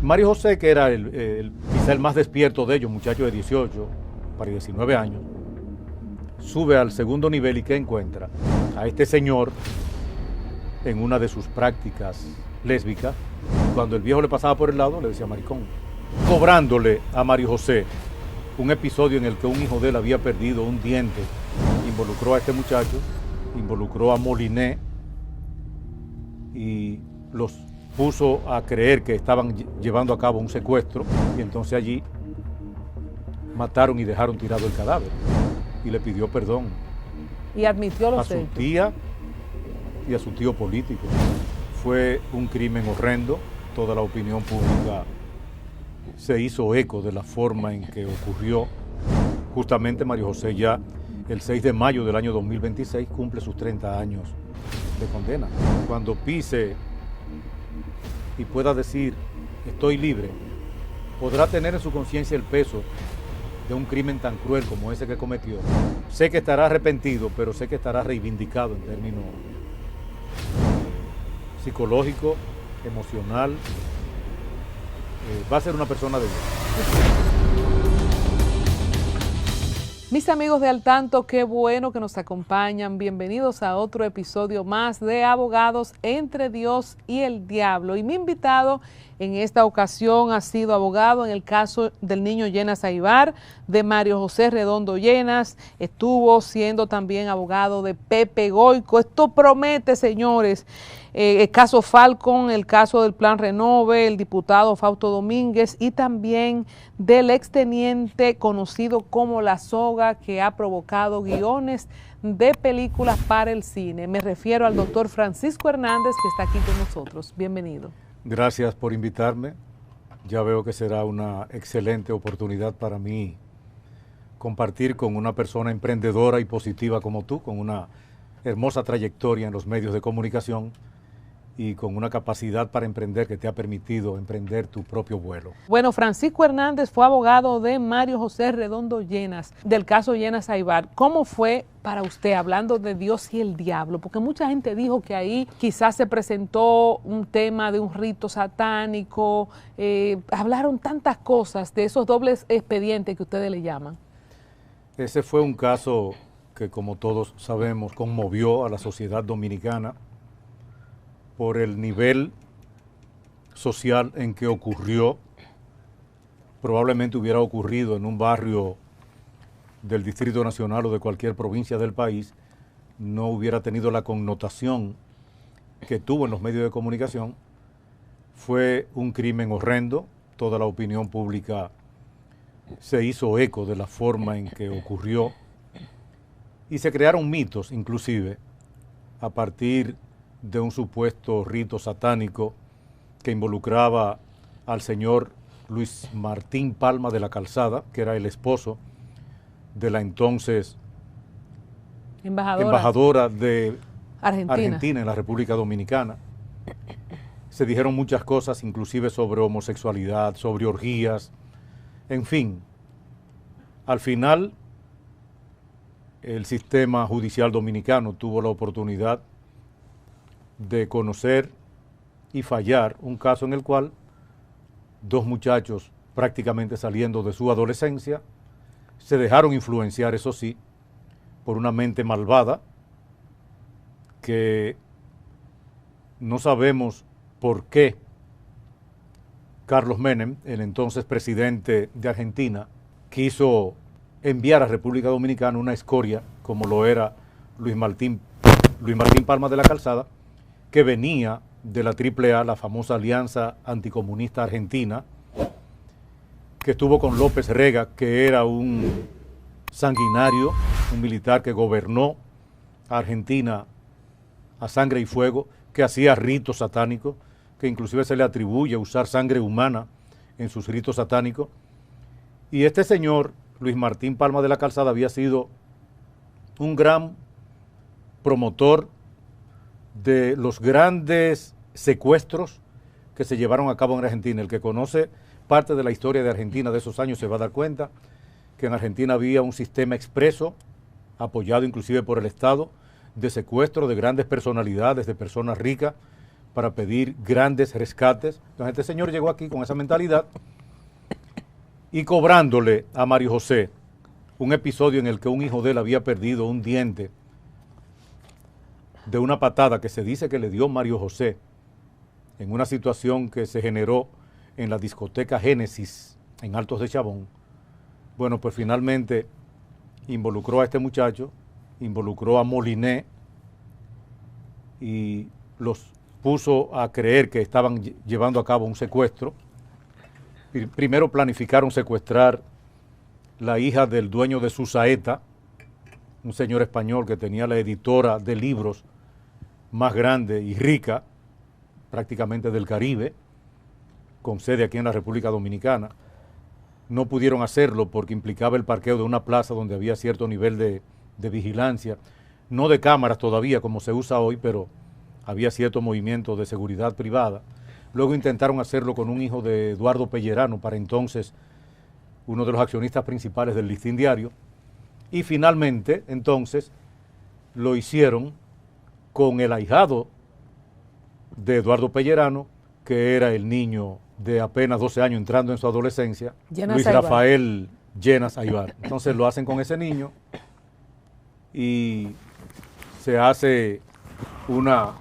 Mario José, que era quizá el más despierto de ellos, muchacho de 18 para 19 años, sube al segundo nivel y ¿qué encuentra? A este señor en una de sus prácticas lésbicas. Cuando el viejo le pasaba por el lado, le decía maricón, cobrándole a Mario José un episodio en el que un hijo de él había perdido un diente. Involucró a este muchacho, involucró a Moliné y los puso a creer que estaban llevando a cabo un secuestro, y entonces allí mataron y dejaron tirado el cadáver y le pidió perdón y admitió los a su hechos. tía y a su tío político. Fue un crimen horrendo. Toda la opinión pública se hizo eco de la forma en que ocurrió. Justamente Mario José ya el 6 de mayo del año 2026 cumple sus 30 años de condena. Cuando pise y pueda decir estoy libre, podrá tener en su conciencia el peso de un crimen tan cruel como ese que cometió. Sé que estará arrepentido, pero sé que estará reivindicado en términos psicológico, emocional. Va a ser una persona de bien. Mis amigos de Al Tanto, qué bueno que nos acompañan. Bienvenidos a otro episodio más de Abogados entre Dios y el Diablo. Y mi invitado en esta ocasión ha sido abogado en el caso del niño Llenas Aybar, de Mario José Redondo Llenas. Estuvo siendo también abogado de Pepe Goico. Esto promete, señores. El caso Falcon, el caso del Plan Renove, el diputado Fausto Domínguez y también del exteniente conocido como La Soga, que ha provocado guiones de películas para el cine. Me refiero al doctor Francisco Hernández, que está aquí con nosotros. Bienvenido. Gracias por invitarme. Ya veo que será una excelente oportunidad para mí compartir con una persona emprendedora y positiva como tú, con una hermosa trayectoria en los medios de comunicación y con una capacidad para emprender que te ha permitido emprender tu propio vuelo. Bueno, Francisco Hernández fue abogado de Mario José Redondo Llenas, del caso Llenas Aybar. ¿Cómo fue para usted, hablando de Dios y el diablo? Porque mucha gente dijo que ahí quizás se presentó un tema de un rito satánico, hablaron tantas cosas de esos dobles expedientes que ustedes le llaman. Ese fue un caso que, como todos sabemos, conmovió a la sociedad dominicana por el nivel social en que ocurrió. Probablemente hubiera ocurrido en un barrio del Distrito Nacional o de cualquier provincia del país, no hubiera tenido la connotación que tuvo en los medios de comunicación. Fue un crimen horrendo. Toda la opinión pública se hizo eco de la forma en que ocurrió y se crearon mitos, inclusive, a partir de un supuesto rito satánico que involucraba al señor Luis Martín Palma de la Calzada, que era el esposo de la entonces embajadora de Argentina en la República Dominicana. Se dijeron muchas cosas, inclusive sobre homosexualidad, sobre orgías, en fin. Al final, el sistema judicial dominicano tuvo la oportunidad de conocer y fallar un caso en el cual dos muchachos prácticamente saliendo de su adolescencia se dejaron influenciar, eso sí, por una mente malvada que no sabemos por qué Carlos Menem, el entonces presidente de Argentina, quiso enviar a República Dominicana una escoria como lo era Luis Martín Palma de la Calzada, que venía de la AAA, la famosa Alianza Anticomunista Argentina, que estuvo con López Rega, que era un sanguinario, un militar que gobernó a Argentina a sangre y fuego, que hacía ritos satánicos, que inclusive se le atribuye usar sangre humana en sus ritos satánicos. Y este señor, Luis Martín Palma de la Calzada, había sido un gran promotor de los grandes secuestros que se llevaron a cabo en Argentina. El que conoce parte de la historia de Argentina de esos años se va a dar cuenta que en Argentina había un sistema expreso, apoyado inclusive por el Estado, de secuestro de grandes personalidades, de personas ricas, para pedir grandes rescates. Entonces este señor llegó aquí con esa mentalidad y cobrándole a Mario José un episodio en el que un hijo de él había perdido un diente de una patada que se dice que le dio Mario José en una situación que se generó en la discoteca Génesis en Altos de Chabón. Bueno, pues finalmente involucró a este muchacho, involucró a Moliné y los puso a creer que estaban llevando a cabo un secuestro. Primero planificaron secuestrar la hija del dueño de Susaeta, un señor español que tenía la editora de libros más grande y rica prácticamente del Caribe, con sede aquí en la República Dominicana. No pudieron hacerlo porque implicaba el parqueo de una plaza donde había cierto nivel de vigilancia, no de cámaras todavía como se usa hoy, pero había cierto movimiento de seguridad privada. Luego intentaron hacerlo con un hijo de Eduardo Pellerano, para entonces uno de los accionistas principales del Listín Diario, y finalmente entonces lo hicieron con el ahijado de Eduardo Pellerano, que era el niño de apenas 12 años entrando en su adolescencia, Llenas Luis Aybar. Rafael Llenas Aybar. Entonces lo hacen con ese niño y se hace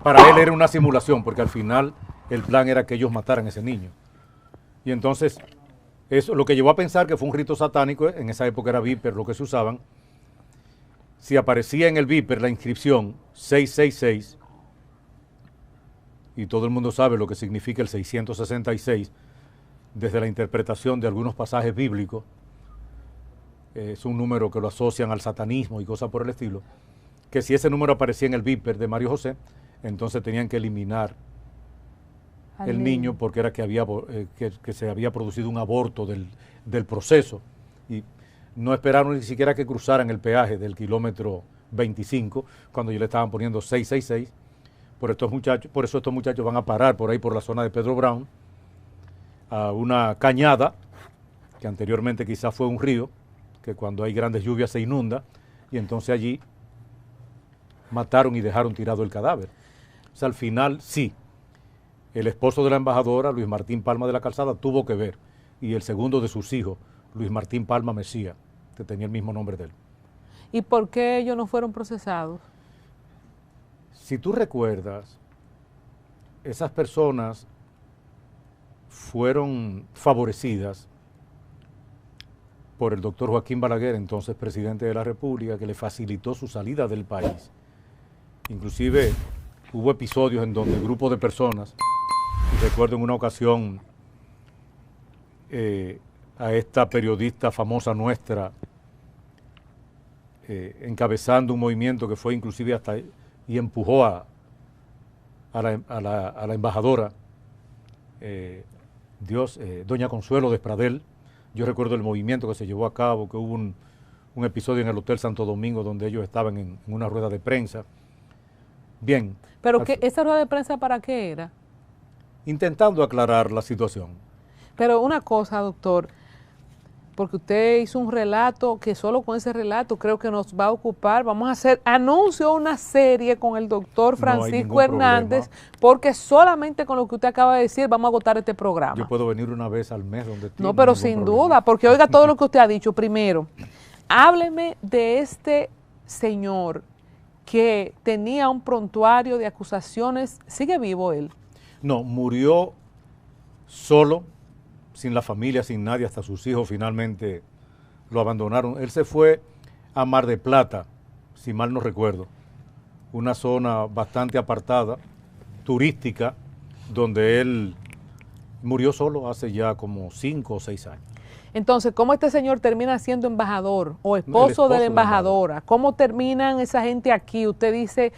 para él era una simulación, porque al final el plan era que ellos mataran a ese niño. Y entonces, eso lo que llevó a pensar que fue un rito satánico, en esa época era Viper lo que se usaban. Si aparecía en el Viper la inscripción 666, y todo el mundo sabe lo que significa el 666, desde la interpretación de algunos pasajes bíblicos, es un número que lo asocian al satanismo y cosas por el estilo, que si ese número aparecía en el Viper de Mario José, entonces tenían que eliminar el niño porque era que se había producido un aborto del proceso. Y no esperaron ni siquiera que cruzaran el peaje del kilómetro 25, cuando ya le estaban poniendo 666. Por eso estos muchachos van a parar por ahí, por la zona de Pedro Brown, a una cañada, que anteriormente quizás fue un río, que cuando hay grandes lluvias se inunda, y entonces allí mataron y dejaron tirado el cadáver. O sea, al final sí, el esposo de la embajadora, Luis Martín Palma de la Calzada, tuvo que ver, y el segundo de sus hijos, Luis Martín Palma Mesía, que tenía el mismo nombre de él. ¿Y por qué ellos no fueron procesados? Si tú recuerdas, esas personas fueron favorecidas por el doctor Joaquín Balaguer, entonces presidente de la República, que le facilitó su salida del país. Inclusive hubo episodios en donde grupos de personas, recuerdo en una ocasión a esta periodista famosa nuestra, encabezando un movimiento que fue inclusive hasta y empujó a la embajadora, doña Consuelo Despradel. Yo recuerdo el movimiento que se llevó a cabo, que hubo un episodio en el Hotel Santo Domingo donde ellos estaban en una rueda de prensa. Bien. ¿Pero esa rueda de prensa para qué era? Intentando aclarar la situación. Pero una cosa, doctor, porque usted hizo un relato que solo con ese relato creo que nos va a ocupar. Vamos a hacer anuncio una serie con el doctor Francisco Hernández, porque solamente con lo que usted acaba de decir vamos a agotar este programa. Yo puedo venir una vez al mes donde esté. No, pero sin duda, porque oiga todo lo que usted ha dicho. Primero, hábleme de este señor que tenía un prontuario de acusaciones. ¿Sigue vivo él? No, murió solo, sin la familia, sin nadie, hasta sus hijos finalmente lo abandonaron. Él se fue a Mar de Plata, si mal no recuerdo, una zona bastante apartada, turística, donde él murió solo hace ya como 5 o 6 años. Entonces, ¿cómo este señor termina siendo embajador o esposo de la embajadora? ¿Cómo terminan esa gente aquí? Usted dice,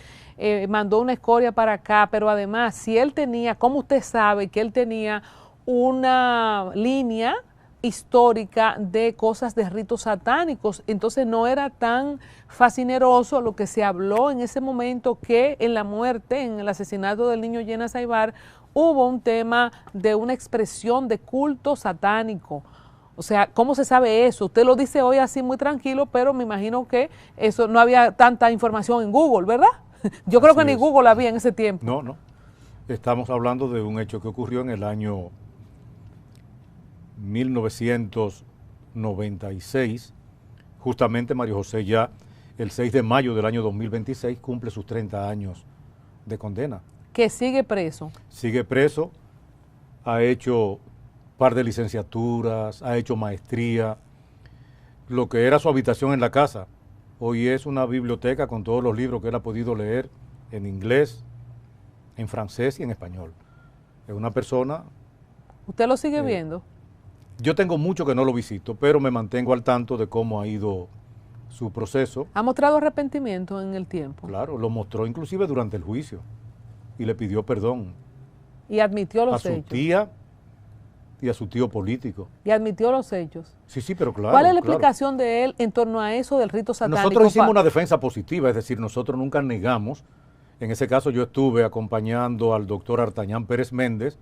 mandó una escoria para acá, pero además, si él tenía, ¿cómo usted sabe que él tenía una línea histórica de cosas de ritos satánicos? Entonces no era tan fascineroso lo que se habló en ese momento, que en la muerte, en el asesinato del niño Llenas Aybar, hubo un tema de una expresión de culto satánico. O sea, ¿cómo se sabe eso? Usted lo dice hoy así muy tranquilo, pero me imagino que eso no había tanta información en Google, ¿verdad? Yo creo que ni Google había en ese tiempo. No. Estamos hablando de un hecho que ocurrió en el año 1996. Justamente Mario José ya el 6 de mayo del año 2026 cumple sus 30 años de condena. Que sigue preso. Sigue preso, ha hecho par de licenciaturas, ha hecho maestría. Lo que era su habitación en la casa, hoy es una biblioteca con todos los libros que él ha podido leer en inglés, en francés y en español. Es una persona... ¿Usted lo sigue viendo? Yo tengo mucho que no lo visito, pero me mantengo al tanto de cómo ha ido su proceso. ¿Ha mostrado arrepentimiento en el tiempo? Claro, lo mostró inclusive durante el juicio y le pidió perdón. Y admitió los hechos. A su tía y a su tío político. Y admitió los hechos. Sí, pero claro. ¿Cuál es la explicación de él en torno a eso del rito satánico? Nosotros hicimos una defensa positiva, es decir, nosotros nunca negamos. En ese caso yo estuve acompañando al doctor Artañán Pérez Méndez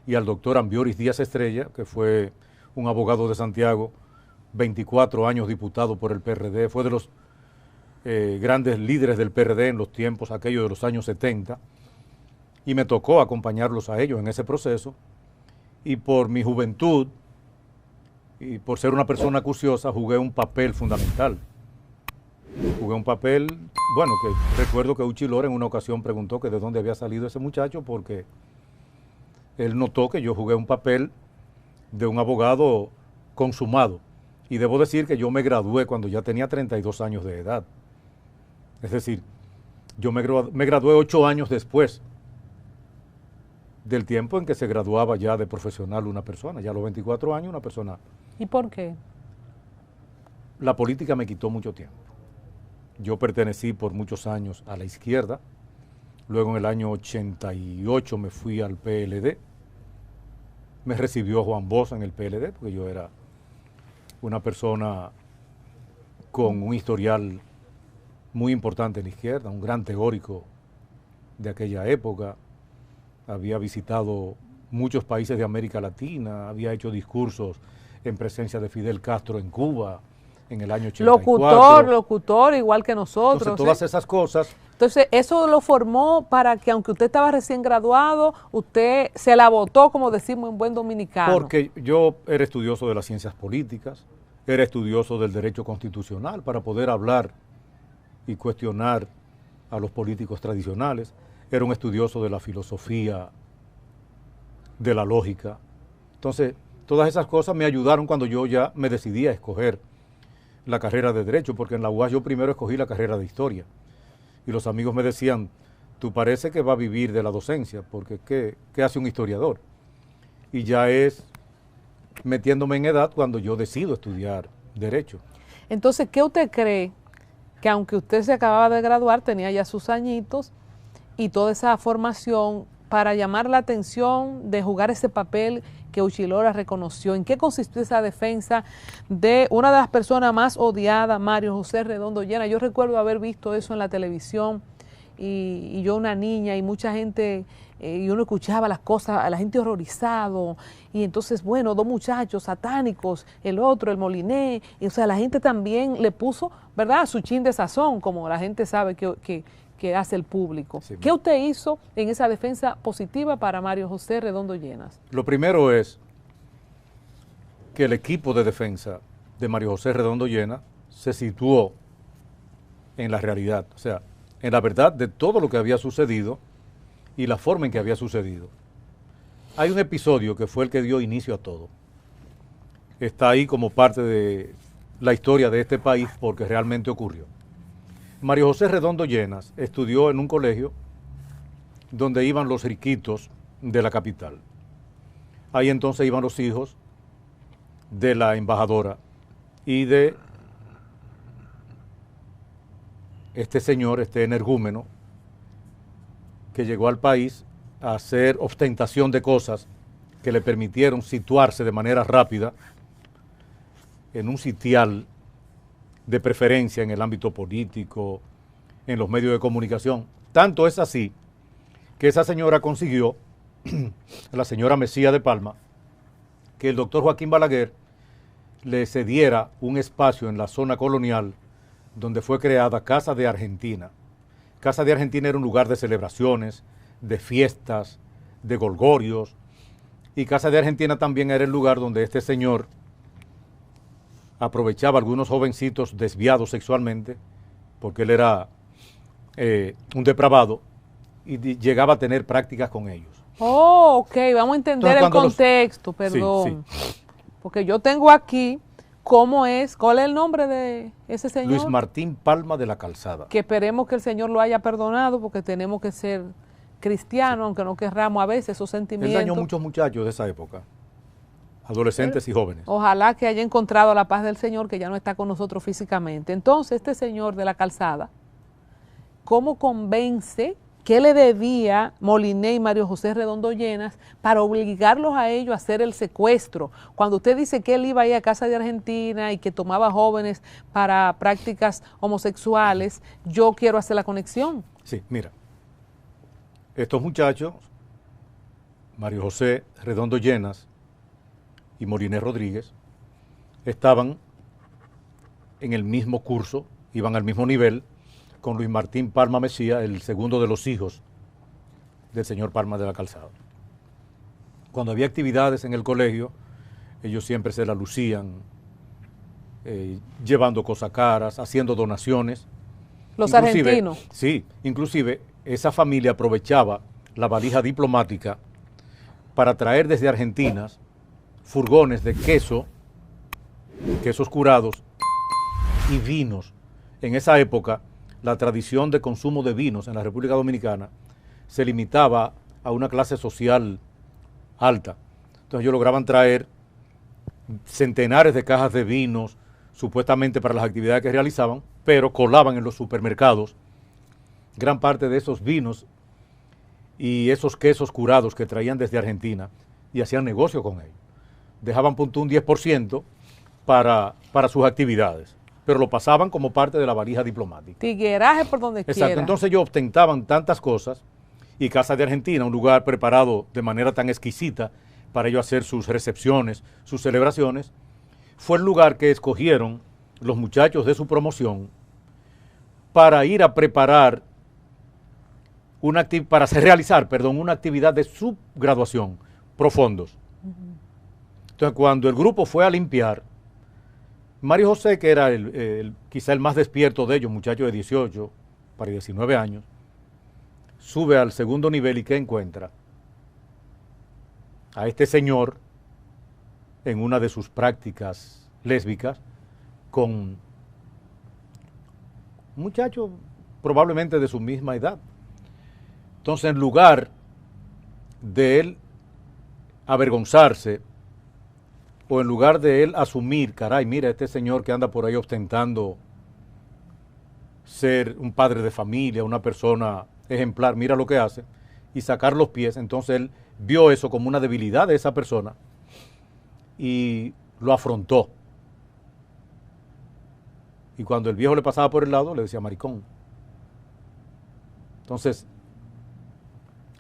y al doctor Ambioris Díaz Estrella, que fue un abogado de Santiago, 24 años diputado por el PRD, fue de los grandes líderes del PRD en los tiempos aquellos de los años 70, y me tocó acompañarlos a ellos en ese proceso, y por mi juventud y por ser una persona acuciosa jugué un papel fundamental. Jugué un papel, bueno, que recuerdo que Uchi Lora en una ocasión preguntó que de dónde había salido ese muchacho, porque él notó que yo jugué un papel de un abogado consumado. Y debo decir que yo me gradué cuando ya tenía 32 años de edad. Es decir, yo me gradué 8 años después del tiempo en que se graduaba ya de profesional una persona. Ya a los 24 años una persona... ¿Y por qué? La política me quitó mucho tiempo. Yo pertenecí por muchos años a la izquierda. Luego en el año 88 me fui al PLD. Me recibió Juan Bosch en el PLD, porque yo era una persona con un historial muy importante en la izquierda, un gran teórico de aquella época. Había visitado muchos países de América Latina, había hecho discursos en presencia de Fidel Castro en Cuba en el año 84. Locutor, igual que nosotros. Entonces, todas esas cosas. Entonces, eso lo formó para que, aunque usted estaba recién graduado, usted se la botó, como decimos en buen dominicano. Porque yo era estudioso de las ciencias políticas, era estudioso del derecho constitucional para poder hablar y cuestionar a los políticos tradicionales. Era un estudioso de la filosofía, de la lógica. Entonces, todas esas cosas me ayudaron cuando yo ya me decidí a escoger la carrera de Derecho, porque en la UAS yo primero escogí la carrera de Historia. Y los amigos me decían, tú parece que va a vivir de la docencia, porque ¿qué hace un historiador? Y ya es metiéndome en edad cuando yo decido estudiar Derecho. Entonces, ¿qué usted cree? Que aunque usted se acababa de graduar, tenía ya sus añitos y toda esa formación para llamar la atención de jugar ese papel que Uchi Lora reconoció. ¿En qué consistió esa defensa de una de las personas más odiadas, Mario José Redondo Llena? Yo recuerdo haber visto eso en la televisión y yo una niña y mucha gente, y uno escuchaba las cosas, a la gente horrorizado, y entonces, bueno, dos muchachos satánicos, el otro, el Moliné, y, o sea, la gente también le puso, ¿verdad?, su chin de sazón, como la gente sabe que hace el público. Sí. ¿Qué usted hizo en esa defensa positiva para Mario José Redondo Llenas? Lo primero es que el equipo de defensa de Mario José Redondo Llenas se situó en la realidad, o sea, en la verdad de todo lo que había sucedido y la forma en que había sucedido. Hay un episodio que fue el que dio inicio a todo. Está ahí como parte de la historia de este país porque realmente ocurrió. Mario José Redondo Llenas estudió en un colegio donde iban los riquitos de la capital. Ahí entonces iban los hijos de la embajadora y de este señor, este energúmeno, que llegó al país a hacer ostentación de cosas que le permitieron situarse de manera rápida en un sitial de preferencia en el ámbito político, en los medios de comunicación. Tanto es así que esa señora consiguió, la señora Mesía de Palma, que el doctor Joaquín Balaguer le cediera un espacio en la zona colonial donde fue creada Casa de Argentina. Casa de Argentina era un lugar de celebraciones, de fiestas, de golgorios. Y Casa de Argentina también era el lugar donde este señor aprovechaba a algunos jovencitos desviados sexualmente, porque él era un depravado, y llegaba a tener prácticas con ellos. Oh, ok, vamos a entender Entonces, el contexto, perdón. Sí. Porque yo tengo aquí cuál es el nombre de ese señor. Luis Martín Palma de la Calzada. Que esperemos que el Señor lo haya perdonado, porque tenemos que ser cristianos, aunque no querramos a veces esos sentimientos. Él dañó muchos muchachos de esa época, adolescentes y jóvenes. Ojalá que haya encontrado la paz del Señor, que ya no está con nosotros físicamente. Entonces, este señor de la Calzada, ¿cómo convence qué le debía Moliné y Mario José Redondo Llenas para obligarlos a ellos a hacer el secuestro? Cuando usted dice que él iba a ir a Casa de Argentina y que tomaba jóvenes para prácticas homosexuales, yo quiero hacer la conexión. Sí, mira, estos muchachos, Mario José Redondo Llenas y Moliné Rodríguez, estaban en el mismo curso, iban al mismo nivel, con Luis Martín Palma Mesía, el segundo de los hijos del señor Palma de la Calzada. Cuando había actividades en el colegio, ellos siempre se la lucían, llevando cosas caras, haciendo donaciones. Los argentinos. Sí, inclusive esa familia aprovechaba la valija diplomática para traer desde Argentina furgones de quesos curados y vinos. En esa época, la tradición de consumo de vinos en la República Dominicana se limitaba a una clase social alta. Entonces ellos lograban traer centenares de cajas de vinos, supuestamente para las actividades que realizaban, pero colaban en los supermercados gran parte de esos vinos y esos quesos curados que traían desde Argentina y hacían negocio con ellos. Dejaban un 10% para sus actividades, pero lo pasaban como parte de la valija diplomática. Tigueraje por donde quiera. Exacto, entonces ellos ostentaban tantas cosas y Casa de Argentina, un lugar preparado de manera tan exquisita para ellos hacer sus recepciones, sus celebraciones, fue el lugar que escogieron los muchachos de su promoción para ir a preparar realizar una actividad de subgraduación, profundos. Entonces, cuando el grupo fue a limpiar, Mario José, que era quizá el más despierto de ellos, muchacho de 18 para 19 años, sube al segundo nivel y ¿qué encuentra? A este señor en una de sus prácticas lésbicas con un muchacho probablemente de su misma edad. Entonces, en lugar de él avergonzarse o en lugar de él asumir, caray, mira, este señor que anda por ahí ostentando ser un padre de familia, una persona ejemplar, mira lo que hace, y sacar los pies, entonces él vio eso como una debilidad de esa persona y lo afrontó. Y cuando el viejo le pasaba por el lado, le decía maricón. Entonces,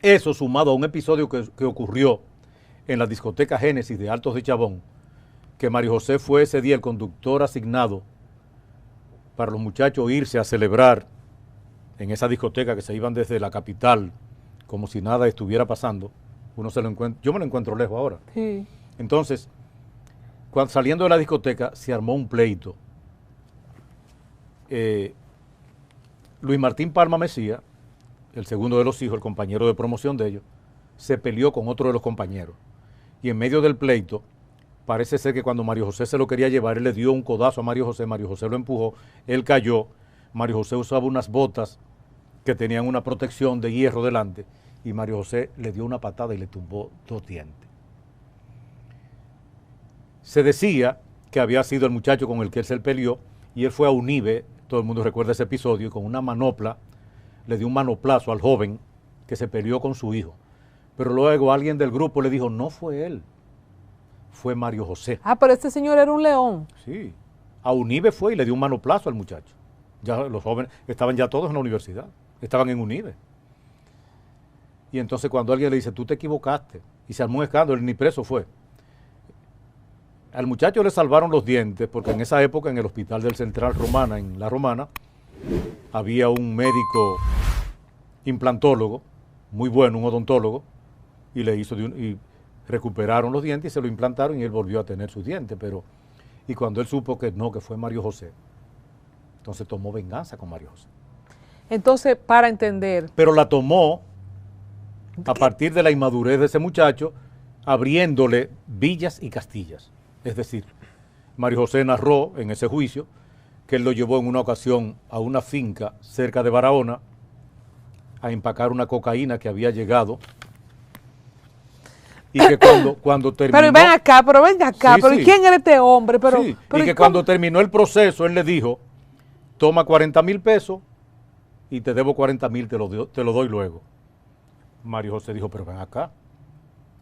eso sumado a un episodio que ocurrió en la discoteca Génesis de Altos de Chabón, que Mario José fue ese día el conductor asignado para los muchachos irse a celebrar en esa discoteca que se iban desde la capital como si nada estuviera pasando. Yo me lo encuentro lejos ahora. Sí. Entonces, saliendo de la discoteca se armó un pleito. Luis Martín Palma Mesía, el segundo de los hijos, el compañero de promoción de ellos, se peleó con otro de los compañeros. Y en medio del pleito, parece ser que cuando Mario José se lo quería llevar, él le dio un codazo a Mario José lo empujó, él cayó, Mario José usaba unas botas que tenían una protección de hierro delante, y Mario José le dio una patada y le tumbó 2 dientes. Se decía que había sido el muchacho con el que él se peleó, y él fue a Unive, todo el mundo recuerda ese episodio, y con una manopla le dio un manoplazo al joven que se peleó con su hijo. Pero luego alguien del grupo le dijo, no fue él, fue Mario José. Ah, pero este señor era un león. Sí, a Unive fue y le dio un manoplazo al muchacho. Ya los jóvenes estaban ya todos en la universidad, estaban en Unive. Y entonces cuando alguien le dice, tú te equivocaste, y se armó un escándalo, él ni preso fue. Al muchacho le salvaron los dientes, porque en esa época en el hospital del Central Romana, en La Romana, había un médico implantólogo muy bueno, un odontólogo, y le hizo y recuperaron los dientes y se lo implantaron y él volvió a tener sus dientes, y cuando él supo que no, que fue Mario José, entonces tomó venganza con Mario José. Entonces, para entender. Pero la tomó a partir de la inmadurez de ese muchacho, abriéndole villas y castillas. Es decir, Mario José narró en ese juicio que él lo llevó en una ocasión a una finca cerca de Barahona a empacar una cocaína que había llegado y que cuando terminó... Pero ven acá, Sí, pero sí. ¿quién era este hombre? Sí, y que cuando terminó el proceso él le dijo, toma 40,000 pesos y te debo 40,000, te lo doy luego. Mario José dijo, pero ven acá.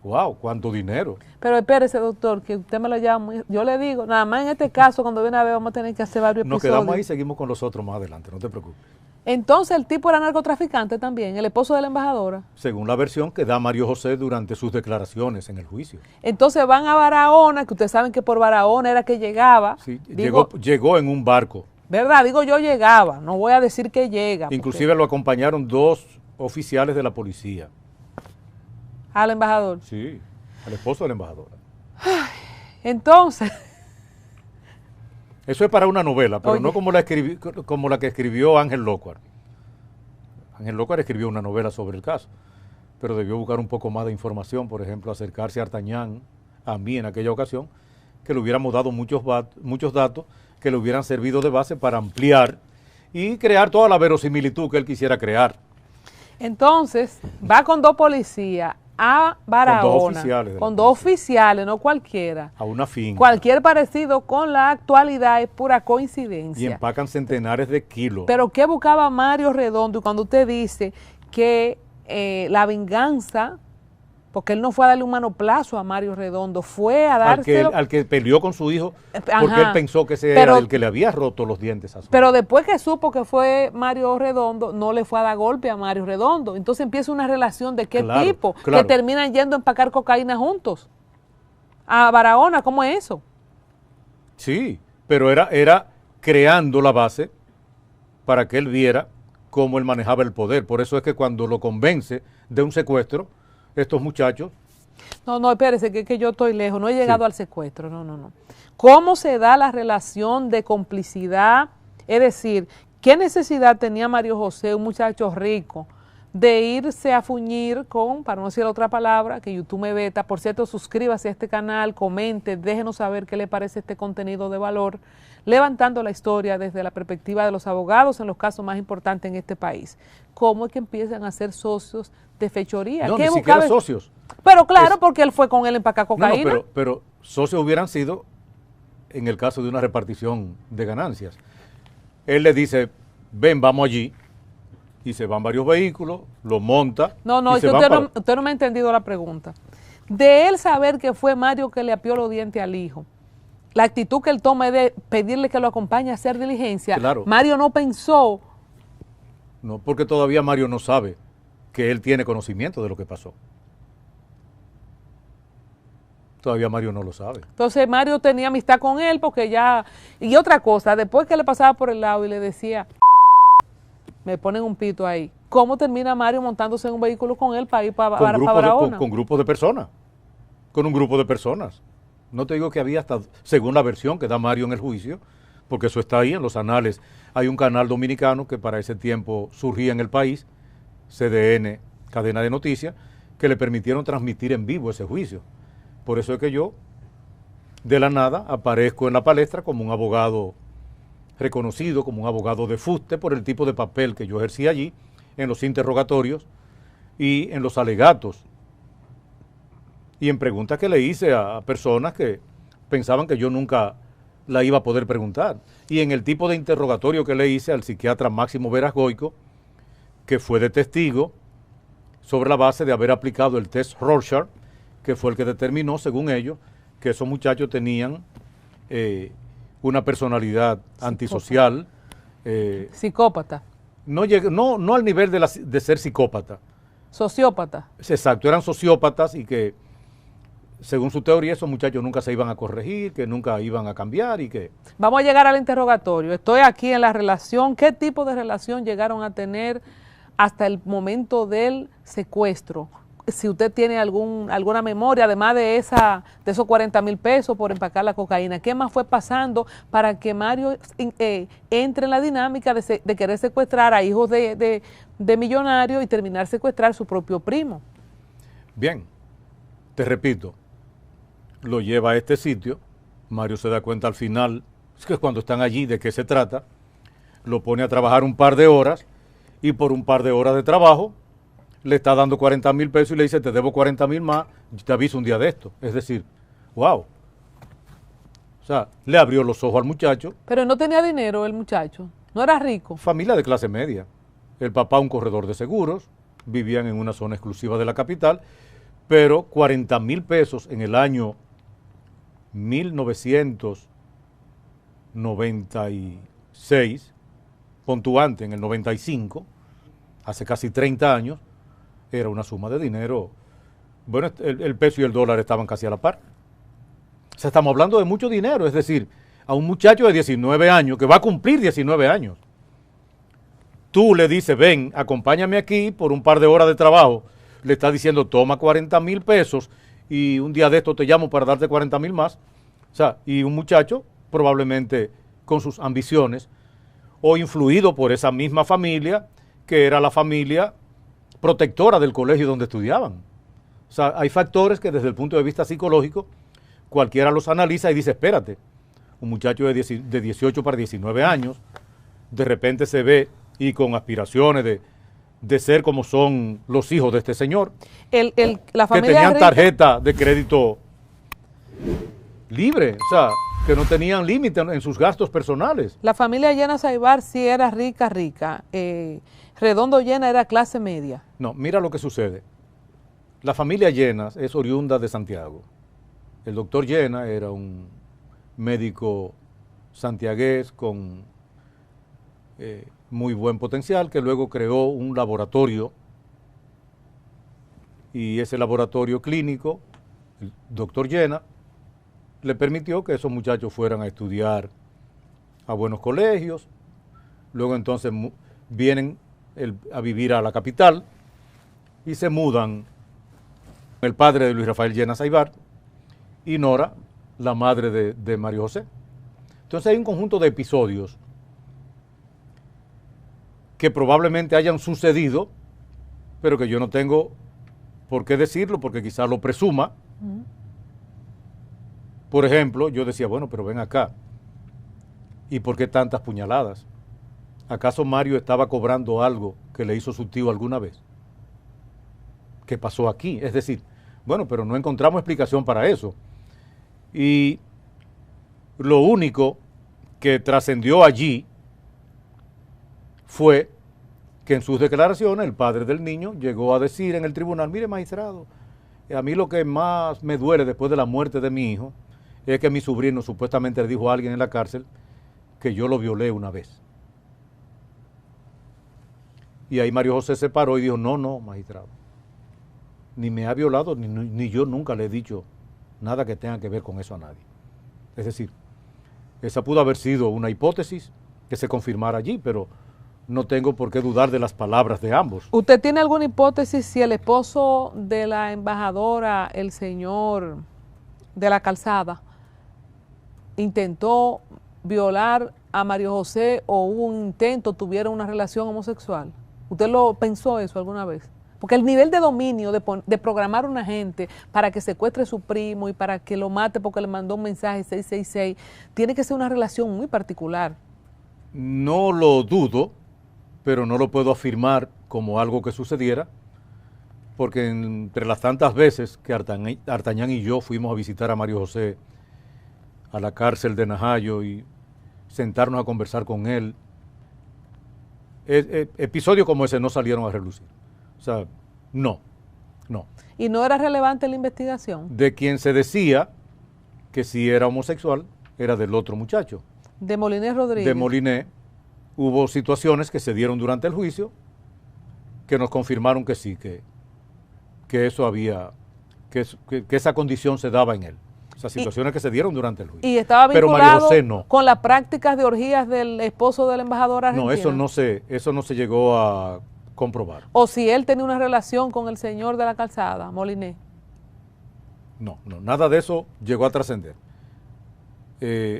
Wow, cuánto dinero. Pero espérese, doctor, que usted me lo llama muy... Yo le digo, nada más en este caso, cuando viene a ver, vamos a tener que hacer varios Nos episodios. quedamos ahí y seguimos con los otros más adelante, no te preocupes. Entonces, el tipo era narcotraficante también, el esposo de la embajadora. Según la versión que da Mario José durante sus declaraciones en el juicio. Entonces van a Barahona, que ustedes saben que por Barahona era que llegaba. Sí, Digo, llegó en un barco. ¿verdad? Digo, yo llegaba, no voy a decir que llega. Inclusive lo acompañaron 2 oficiales de la policía. Al embajador. Sí, al esposo de la embajadora. Entonces, Eso es para una novela, pero Oye. no como la que escribió Ángel Lócuar. Ángel Lócuar escribió una novela sobre el caso, pero debió buscar un poco más de información, por ejemplo, acercarse a Artañán, a mí en aquella ocasión, que le hubiéramos dado muchos datos que le hubieran servido de base para ampliar y crear toda la verosimilitud que él quisiera crear. entonces va con 2 policías a Barahona. oficiales de la Con 2 oficiales, no cualquiera. A una finca. Cualquier parecido con la actualidad es pura Y coincidencia. empacan centenares de kilos. Pero ¿qué buscaba Mario Redondo? Y cuando usted dice que la venganza, porque él no fue a darle un manoplazo a Mario Redondo, fue a dárselo. Al que peleó con su hijo, porque Ajá. él pensó que ese Pero- era el que le había roto los dientes a su Pero después que supo que fue Mario Redondo, no le fue a dar golpe a Mario Redondo. Entonces empieza una relación de qué Claro, tipo, claro. que terminan yendo a empacar cocaína juntos. A Barahona, ¿cómo es eso? Sí, pero era creando la base para que él viera cómo él manejaba el poder. Por eso es que cuando lo convence de un secuestro, estos muchachos, No, espérese, que yo estoy lejos, no he llegado Sí. al secuestro, no. ¿Cómo se da la relación de complicidad? Es decir, ¿qué necesidad tenía Mario José, un muchacho rico, de irse a fuñir con, para no decir otra palabra, que YouTube me veta? Por cierto, suscríbase a este canal, comente, déjenos saber qué le parece este contenido de valor, levantando la historia desde la perspectiva de los abogados en los casos más importantes en este país. ¿Cómo es que empiezan a ser socios de fechoría? no, ¿Qué ni siquiera buscaba? socios. Pero claro, porque él fue con él a empacar No, no, cocaína. pero socios hubieran sido en el caso de una repartición de ganancias. Él le dice, ven, vamos allí, y se van varios vehículos, lo monta. No, y es se que van usted no me ha entendido la pregunta. De él saber que fue Mario que le apió los dientes al hijo, la actitud que él toma es de pedirle que lo acompañe a hacer diligencia. Claro. Mario no pensó, No, porque todavía Mario no sabe que él tiene conocimiento de lo que pasó. Todavía Mario no lo sabe. entonces Mario tenía amistad con él porque ya... Y otra cosa, después que le pasaba por el lado y le decía, me ponen un pito ahí, ¿cómo termina Mario montándose en un vehículo con él para ir para Barahona? Con grupos de personas. Con un grupo de personas. No te digo que había hasta, según la versión que da Mario en el juicio, porque eso está ahí en los anales. Hay un canal dominicano que para ese tiempo surgía en el país, CDN, cadena de noticias, que le permitieron transmitir en vivo ese juicio. Por eso es que yo, de la nada, aparezco en la palestra como un abogado reconocido, como un abogado de fuste, por el tipo de papel que yo ejercí allí, en los interrogatorios y en los alegatos. Y en preguntas que le hice a personas que pensaban que yo nunca la iba a poder preguntar. Y en el tipo de interrogatorio que le hice al psiquiatra Máximo Veras Goico, que fue de testigo, sobre la base de haber aplicado el test Rorschach, que fue el que determinó, según ellos, que esos muchachos tenían una personalidad antisocial. Psicópata, No al nivel de ser psicópata. sociópata. Exacto, eran sociópatas y que, según su teoría, esos muchachos nunca se iban a corregir, que nunca iban a cambiar y que... Vamos a llegar al interrogatorio. Estoy aquí en la relación. ¿Qué tipo de relación llegaron a tener hasta el momento del secuestro. Si usted tiene alguna memoria, además de esos 40,000 pesos por empacar la cocaína, ¿qué más fue pasando para que Mario entre en la dinámica de querer secuestrar a hijos de millonarios y terminar secuestrar a su propio primo? Bien, te repito, lo lleva a este sitio, Mario se da cuenta al final, es que cuando están allí de qué se trata, lo pone a trabajar un par de horas y por un par de horas de trabajo le está dando 40,000 pesos y le dice, te debo 40,000 más, te aviso un día de esto. Es decir, wow. O sea, le abrió los ojos al muchacho. Pero no tenía dinero el muchacho, no era rico. Familia de clase media. El papá un corredor de seguros, vivían en una zona exclusiva de la capital, pero 40,000 pesos en el año 1996, puntuante en el 95, hace casi 30 años, era una suma de dinero. Bueno, el peso y el dólar estaban casi a la par. O sea, estamos hablando de mucho dinero, es decir, a un muchacho de 19 años, que va a cumplir 19 años, tú le dices, ven, acompáñame aquí por un par de horas de trabajo, le estás diciendo, toma 40,000 pesos y un día de esto te llamo para darte 40,000 más. O sea, y un muchacho probablemente con sus ambiciones o influido por esa misma familia, que era la familia protectora del colegio donde estudiaban. O sea, hay factores que desde el punto de vista psicológico, cualquiera los analiza y dice, espérate, un muchacho de 18 para 19 años, de repente se ve y con aspiraciones de ser como son los hijos de este señor, la familia que tenían rica, tarjeta de crédito libre, o sea, que no tenían límite en sus gastos personales. la familia Llena Saibar sí era rica. Redondo Llena era clase media. No, mira lo que sucede. La familia Llenas es oriunda de Santiago. El doctor Llena era un médico santiagués con muy buen potencial, que luego creó un laboratorio, y ese laboratorio clínico, el doctor Llena, le permitió que esos muchachos fueran a estudiar a buenos colegios. Luego entonces vienen a vivir a la capital y se mudan el padre de Luis Rafael Llena Saibar y Nora, la madre de Mario José. Entonces hay un conjunto de episodios que probablemente hayan sucedido, pero que yo no tengo por qué decirlo porque quizás lo presuma. Por ejemplo, yo decía, bueno, pero ven acá, ¿y por qué tantas puñaladas? ¿Acaso Mario estaba cobrando algo que le hizo su tío alguna vez? ¿Qué pasó aquí? Es decir, bueno, pero no encontramos explicación para eso. Y lo único que trascendió allí fue que en sus declaraciones el padre del niño llegó a decir en el tribunal, mire magistrado, a mí lo que más me duele después de la muerte de mi hijo es que mi sobrino supuestamente le dijo a alguien en la cárcel que yo lo violé una vez. Y ahí Mario José se paró y dijo, no, magistrado, ni me ha violado, ni yo nunca le he dicho nada que tenga que ver con eso a nadie. Es decir, esa pudo haber sido una hipótesis que se confirmara allí, pero no tengo por qué dudar de las palabras de ambos. ¿Usted tiene alguna hipótesis si el esposo de la embajadora, el señor de la Calzada, intentó violar a Mario José o hubo un intento, tuvieron una relación homosexual? ¿Usted lo pensó eso alguna vez? Porque el nivel de dominio de programar a una gente para que secuestre a su primo y para que lo mate porque le mandó un mensaje 666, tiene que ser una relación muy particular. No lo dudo, pero no lo puedo afirmar como algo que sucediera, porque entre las tantas veces que Artañán y yo fuimos a visitar a Mario José a la cárcel de Najayo y sentarnos a conversar con él, episodios como ese no salieron a relucir. O sea, no. ¿Y no era relevante la investigación? De quien se decía que si era homosexual, era del otro muchacho. De Molinés Rodríguez. De Molinés. Hubo situaciones que se dieron durante el juicio que nos confirmaron que sí, que eso había, que esa condición se daba en él. Esas situaciones que se dieron durante el juicio. Y estaba Pero vinculado Mario José no. con las prácticas de orgías del esposo del embajador argentino. No, eso no se llegó a comprobar. O si él tenía una relación con el señor de la calzada, Moliné. No, nada de eso llegó a trascender.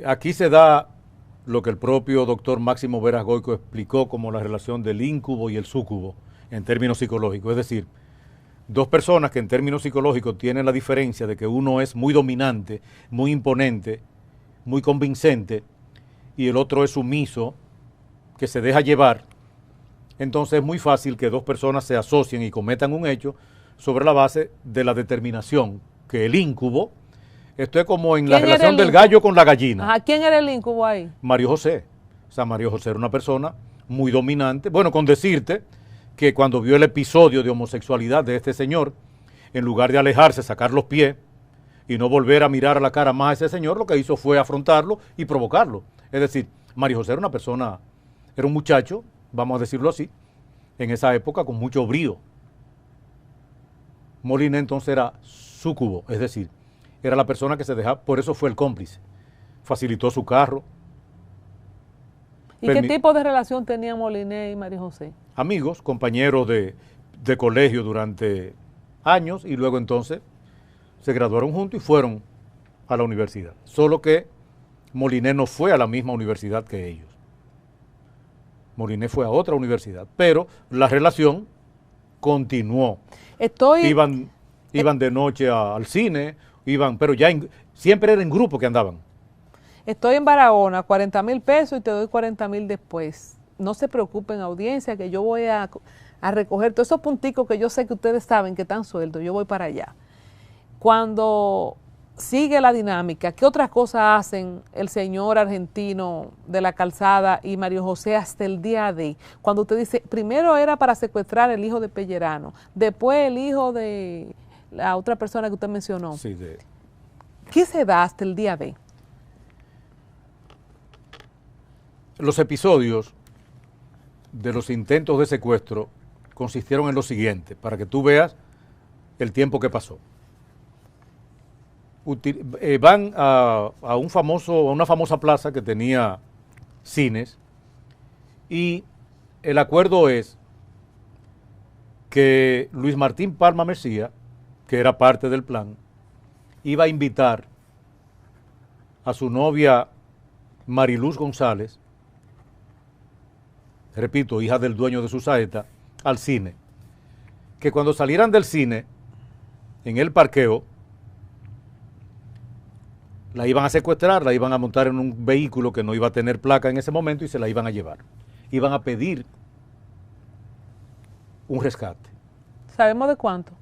Aquí se da lo que el propio doctor Máximo Veras Goico explicó como la relación del íncubo y el súcubo en términos psicológicos. Es decir, dos personas que en términos psicológicos tienen la diferencia de que uno es muy dominante, muy imponente, muy convincente, y el otro es sumiso, que se deja llevar. Entonces es muy fácil que dos personas se asocien y cometan un hecho sobre la base de la determinación que el íncubo, esto es como en la relación del gallo con la gallina. Ajá, ¿quién era el íncubo ahí? Mario José. O sea, Mario José era una persona muy dominante. Bueno, con decirte que cuando vio el episodio de homosexualidad de este señor, en lugar de alejarse, sacar los pies y no volver a mirar a la cara más a ese señor, lo que hizo fue afrontarlo y provocarlo. Es decir, Mario José era una persona, era un muchacho, vamos a decirlo así, en esa época con mucho brío. Moliné entonces era súcubo, es decir, era la persona que se dejaba, por eso fue el cómplice. Facilitó su carro. ¿Y qué tipo de relación tenían Moliné y María José? Amigos, compañeros de colegio durante años y luego entonces se graduaron juntos y fueron a la universidad. Solo que Moliné no fue a la misma universidad que ellos. Moliné fue a otra universidad, pero la relación continuó. Iban de noche al cine, pero ya siempre era en grupo que andaban. Estoy en Barahona, 40,000 pesos y te doy 40,000 después. No se preocupen, audiencia, que yo voy a recoger todos esos punticos que yo sé que ustedes saben que están sueltos, yo voy para allá. Cuando sigue la dinámica, ¿qué otras cosas hacen el señor argentino de la calzada y Mario José hasta el día de? Cuando usted dice, primero era para secuestrar el hijo de Pellerano, después el hijo de la otra persona que usted mencionó. Sí, ¿Qué se da hasta el día de? Los episodios de los intentos de secuestro consistieron en lo siguiente, para que tú veas el tiempo que pasó. Van a una famosa plaza que tenía cines y el acuerdo es que Luis Martín Palma Mejía, que era parte del plan, iba a invitar a su novia Mariluz González, repito, hija del dueño de su saeta, al cine. Que cuando salieran del cine, en el parqueo, la iban a secuestrar, la iban a montar en un vehículo que no iba a tener placa en ese momento y se la iban a llevar. Iban a pedir un rescate. ¿Sabemos de cuánto?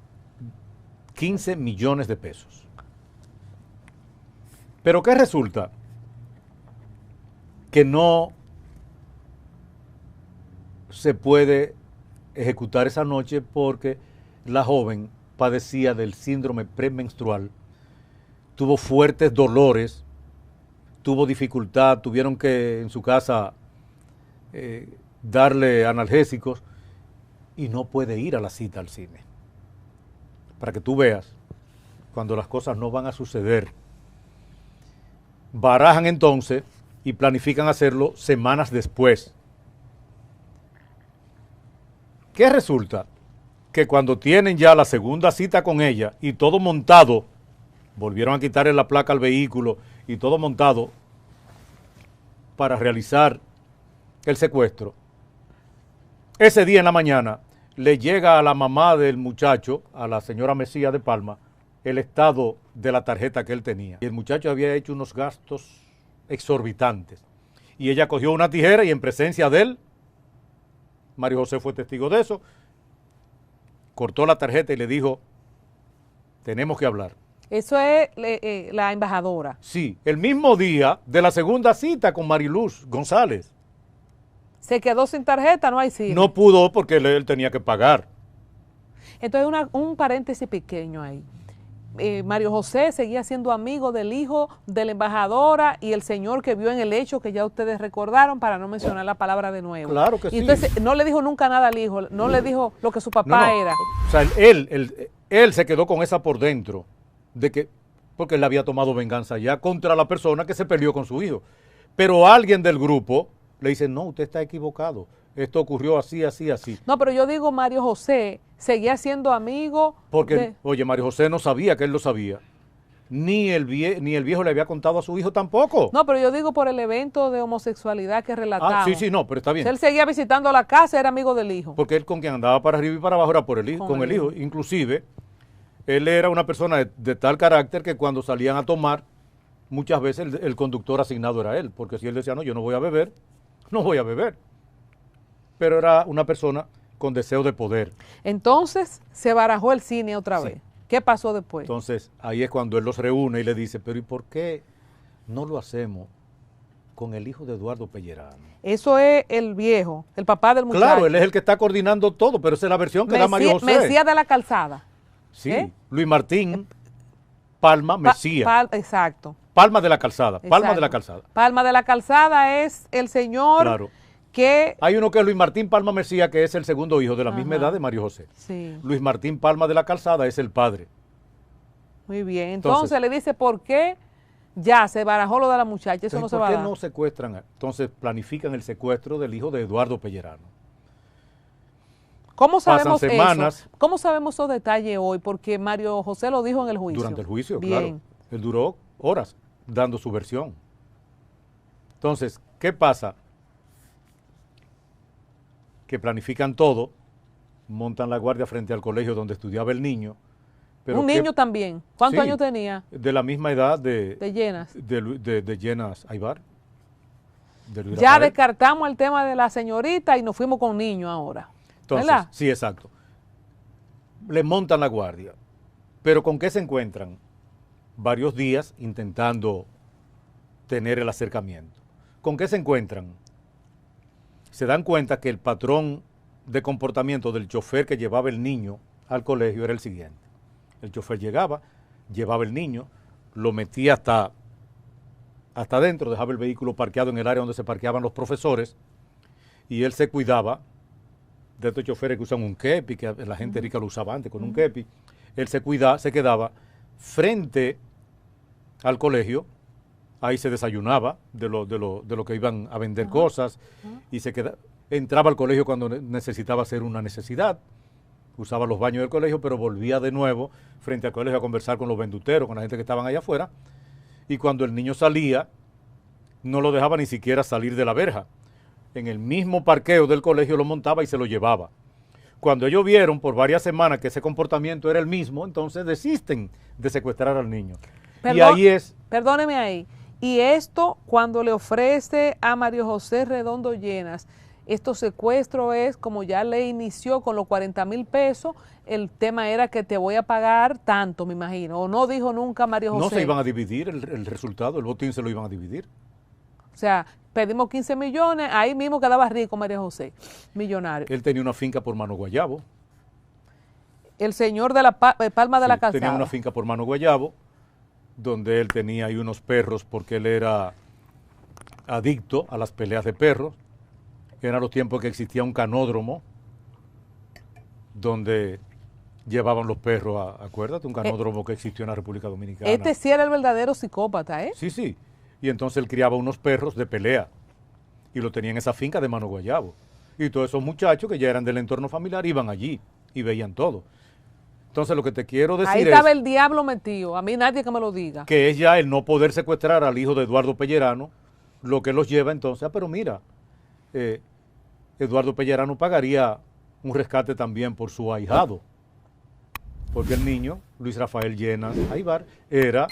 15 millones de pesos. Pero ¿qué resulta? Que no se puede ejecutar esa noche porque la joven padecía del síndrome premenstrual, tuvo fuertes dolores, tuvo dificultad, tuvieron que en su casa darle analgésicos y no puede ir a la cita al cine. Para que tú veas, cuando las cosas no van a suceder, barajan entonces y planifican hacerlo semanas después. ¿Qué resulta? Que cuando tienen ya la segunda cita con ella y todo montado, volvieron a quitarle la placa al vehículo y todo montado para realizar el secuestro. Ese día en la mañana le llega a la mamá del muchacho, a la señora Mejía de Palma, el estado de la tarjeta que él tenía. Y el muchacho había hecho unos gastos exorbitantes. Y ella cogió una tijera y en presencia de él, Mario José fue testigo de eso, cortó la tarjeta y le dijo, tenemos que hablar. Eso es la embajadora. Sí, el mismo día de la segunda cita con Mariluz González. Se quedó sin tarjeta, no hay cine. No pudo porque él tenía que pagar. Entonces, un paréntesis pequeño ahí. Mario José seguía siendo amigo del hijo de la embajadora y el señor que vio en el hecho que ya ustedes recordaron, para no mencionar la palabra de nuevo. Claro que sí. Y entonces no le dijo nunca nada al hijo, no le dijo lo que su papá era. O sea, él se quedó con esa por dentro, de que, porque él había tomado venganza ya contra la persona que se peleó con su hijo. Pero alguien del grupo le dice, no, usted está equivocado. esto ocurrió así, así, así. No, pero yo digo, Mario José seguía siendo amigo. Porque, oye, Mario José no sabía que él lo sabía. Ni el viejo le había contado a su hijo tampoco. No, pero yo digo por el evento de homosexualidad que relataba. Sí, no, pero está bien. Él seguía visitando la casa, era amigo del hijo. Porque él con quien andaba para arriba y para abajo era por el hijo, con el hijo. Inclusive, él era una persona de tal carácter que cuando salían a tomar, muchas veces el conductor asignado era él. Porque si él decía, no, yo no voy a beber, no voy a beber. Pero era una persona con deseo de poder. Entonces se barajó el cine otra Sí. vez. ¿Qué pasó después? Entonces, ahí es cuando él los reúne y le dice, pero ¿y por qué no lo hacemos con el hijo de Eduardo Pellerano? Eso es el viejo, el papá del muchacho. Claro, él es el que está coordinando todo, pero esa es la versión que da Mario José. Mesías de la Calzada. Sí, Luis Martín Palma Mesías. Exacto. Palma de la Calzada, Palma Exacto. de la Calzada. Palma de la Calzada es el señor Claro. que... Hay uno que es Luis Martín Palma Mesías, que es el segundo hijo de la misma Ajá. edad de Mario José. Sí, Luis Martín Palma de la Calzada es el padre. muy bien. Entonces Entonces, le dice, ¿por qué ya se barajó lo de la muchacha? Eso no se ¿por va a qué dar. no secuestran? Entonces planifican el secuestro del hijo de Eduardo Pellerano. ¿Cómo sabemos pasan semanas. eso? ¿Cómo sabemos esos detalles hoy? Porque Mario José lo dijo en el juicio. Durante el juicio, bien. claro. Él duró horas dando su versión. Entonces, ¿qué pasa? Que planifican todo, montan la guardia frente al colegio donde estudiaba el niño. Pero Un niño también. ¿Cuántos Sí, años tenía? de la misma edad de Llenas. de Llenas Aybar. de Luis Ya Rafael. descartamos el tema de la señorita y nos fuimos con niños ahora. Entonces, ¿verdad? sí, exacto. Le montan la guardia. Pero ¿con qué se encuentran? Varios días intentando tener el acercamiento. ¿Con qué se encuentran? Se dan cuenta que el patrón de comportamiento del chofer que llevaba el niño al colegio era el siguiente. El chofer llegaba, llevaba el niño, lo metía hasta adentro, dejaba el vehículo parqueado en el área donde se parqueaban los profesores y él se cuidaba de estos choferes que usan un kepi, que la gente rica lo usaba antes con un kepi. Él se quedaba frente al colegio, ahí se desayunaba de lo que iban a vender cosas y entraba al colegio cuando necesitaba hacer una necesidad, usaba los baños del colegio, pero volvía de nuevo frente al colegio a conversar con los venduteros, con la gente que estaban allá afuera, y cuando el niño salía, no lo dejaba ni siquiera salir de la verja. En el mismo parqueo del colegio lo montaba y se lo llevaba. Cuando ellos vieron por varias semanas que ese comportamiento era el mismo, entonces desisten de secuestrar al niño. Y ahí es... Perdóneme ahí. Y esto, cuando le ofrece a Mario José Redondo Llenas, estos secuestros es, como ya le inició con los 40,000 pesos, el tema era que te voy a pagar tanto, me imagino. O no dijo nunca Mario José. No se iban a dividir el resultado, el botín se lo iban a dividir. O sea, pedimos 15 millones, ahí mismo quedaba rico Mario José, millonario. Él tenía una finca por Mano Guayabo. El señor de la Palma de la Calzada. Tenía una finca por Mano Guayabo, donde él tenía ahí unos perros porque él era adicto a las peleas de perros. Eran los tiempos que existía un canódromo donde llevaban los perros, acuérdate, un canódromo que existió en la República Dominicana. Este sí era el verdadero psicópata, ¿eh? Sí, sí. Y entonces él criaba unos perros de pelea y lo tenía en esa finca de Mano Guayabo. Y todos esos muchachos que ya eran del entorno familiar iban allí y veían todo. Entonces lo que te quiero decir Ahí estaba el diablo metido, a mí nadie que me lo diga. que es ya el no poder secuestrar al hijo de Eduardo Pellerano, lo que los lleva entonces, pero mira, Eduardo Pellerano pagaría un rescate también por su ahijado, porque el niño, Luis Rafael Llenas Aybar, era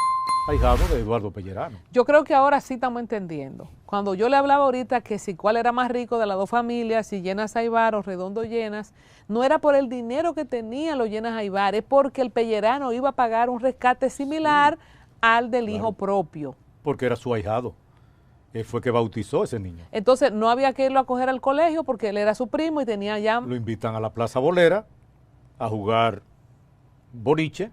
ahijado de Eduardo Pellerano. Yo creo que ahora sí estamos entendiendo. Cuando yo le hablaba ahorita que si cuál era más rico de las dos familias, si Llenas Aybar o Redondo Llenas, no era por el dinero que tenían los Llenas Aybar, es porque el Pellerano iba a pagar un rescate similar al del hijo propio. Porque era su ahijado. Él fue que bautizó a ese niño. Entonces no había que irlo a coger al colegio porque él era su primo y tenía ya... Lo invitan a la Plaza Bolera a jugar boliche,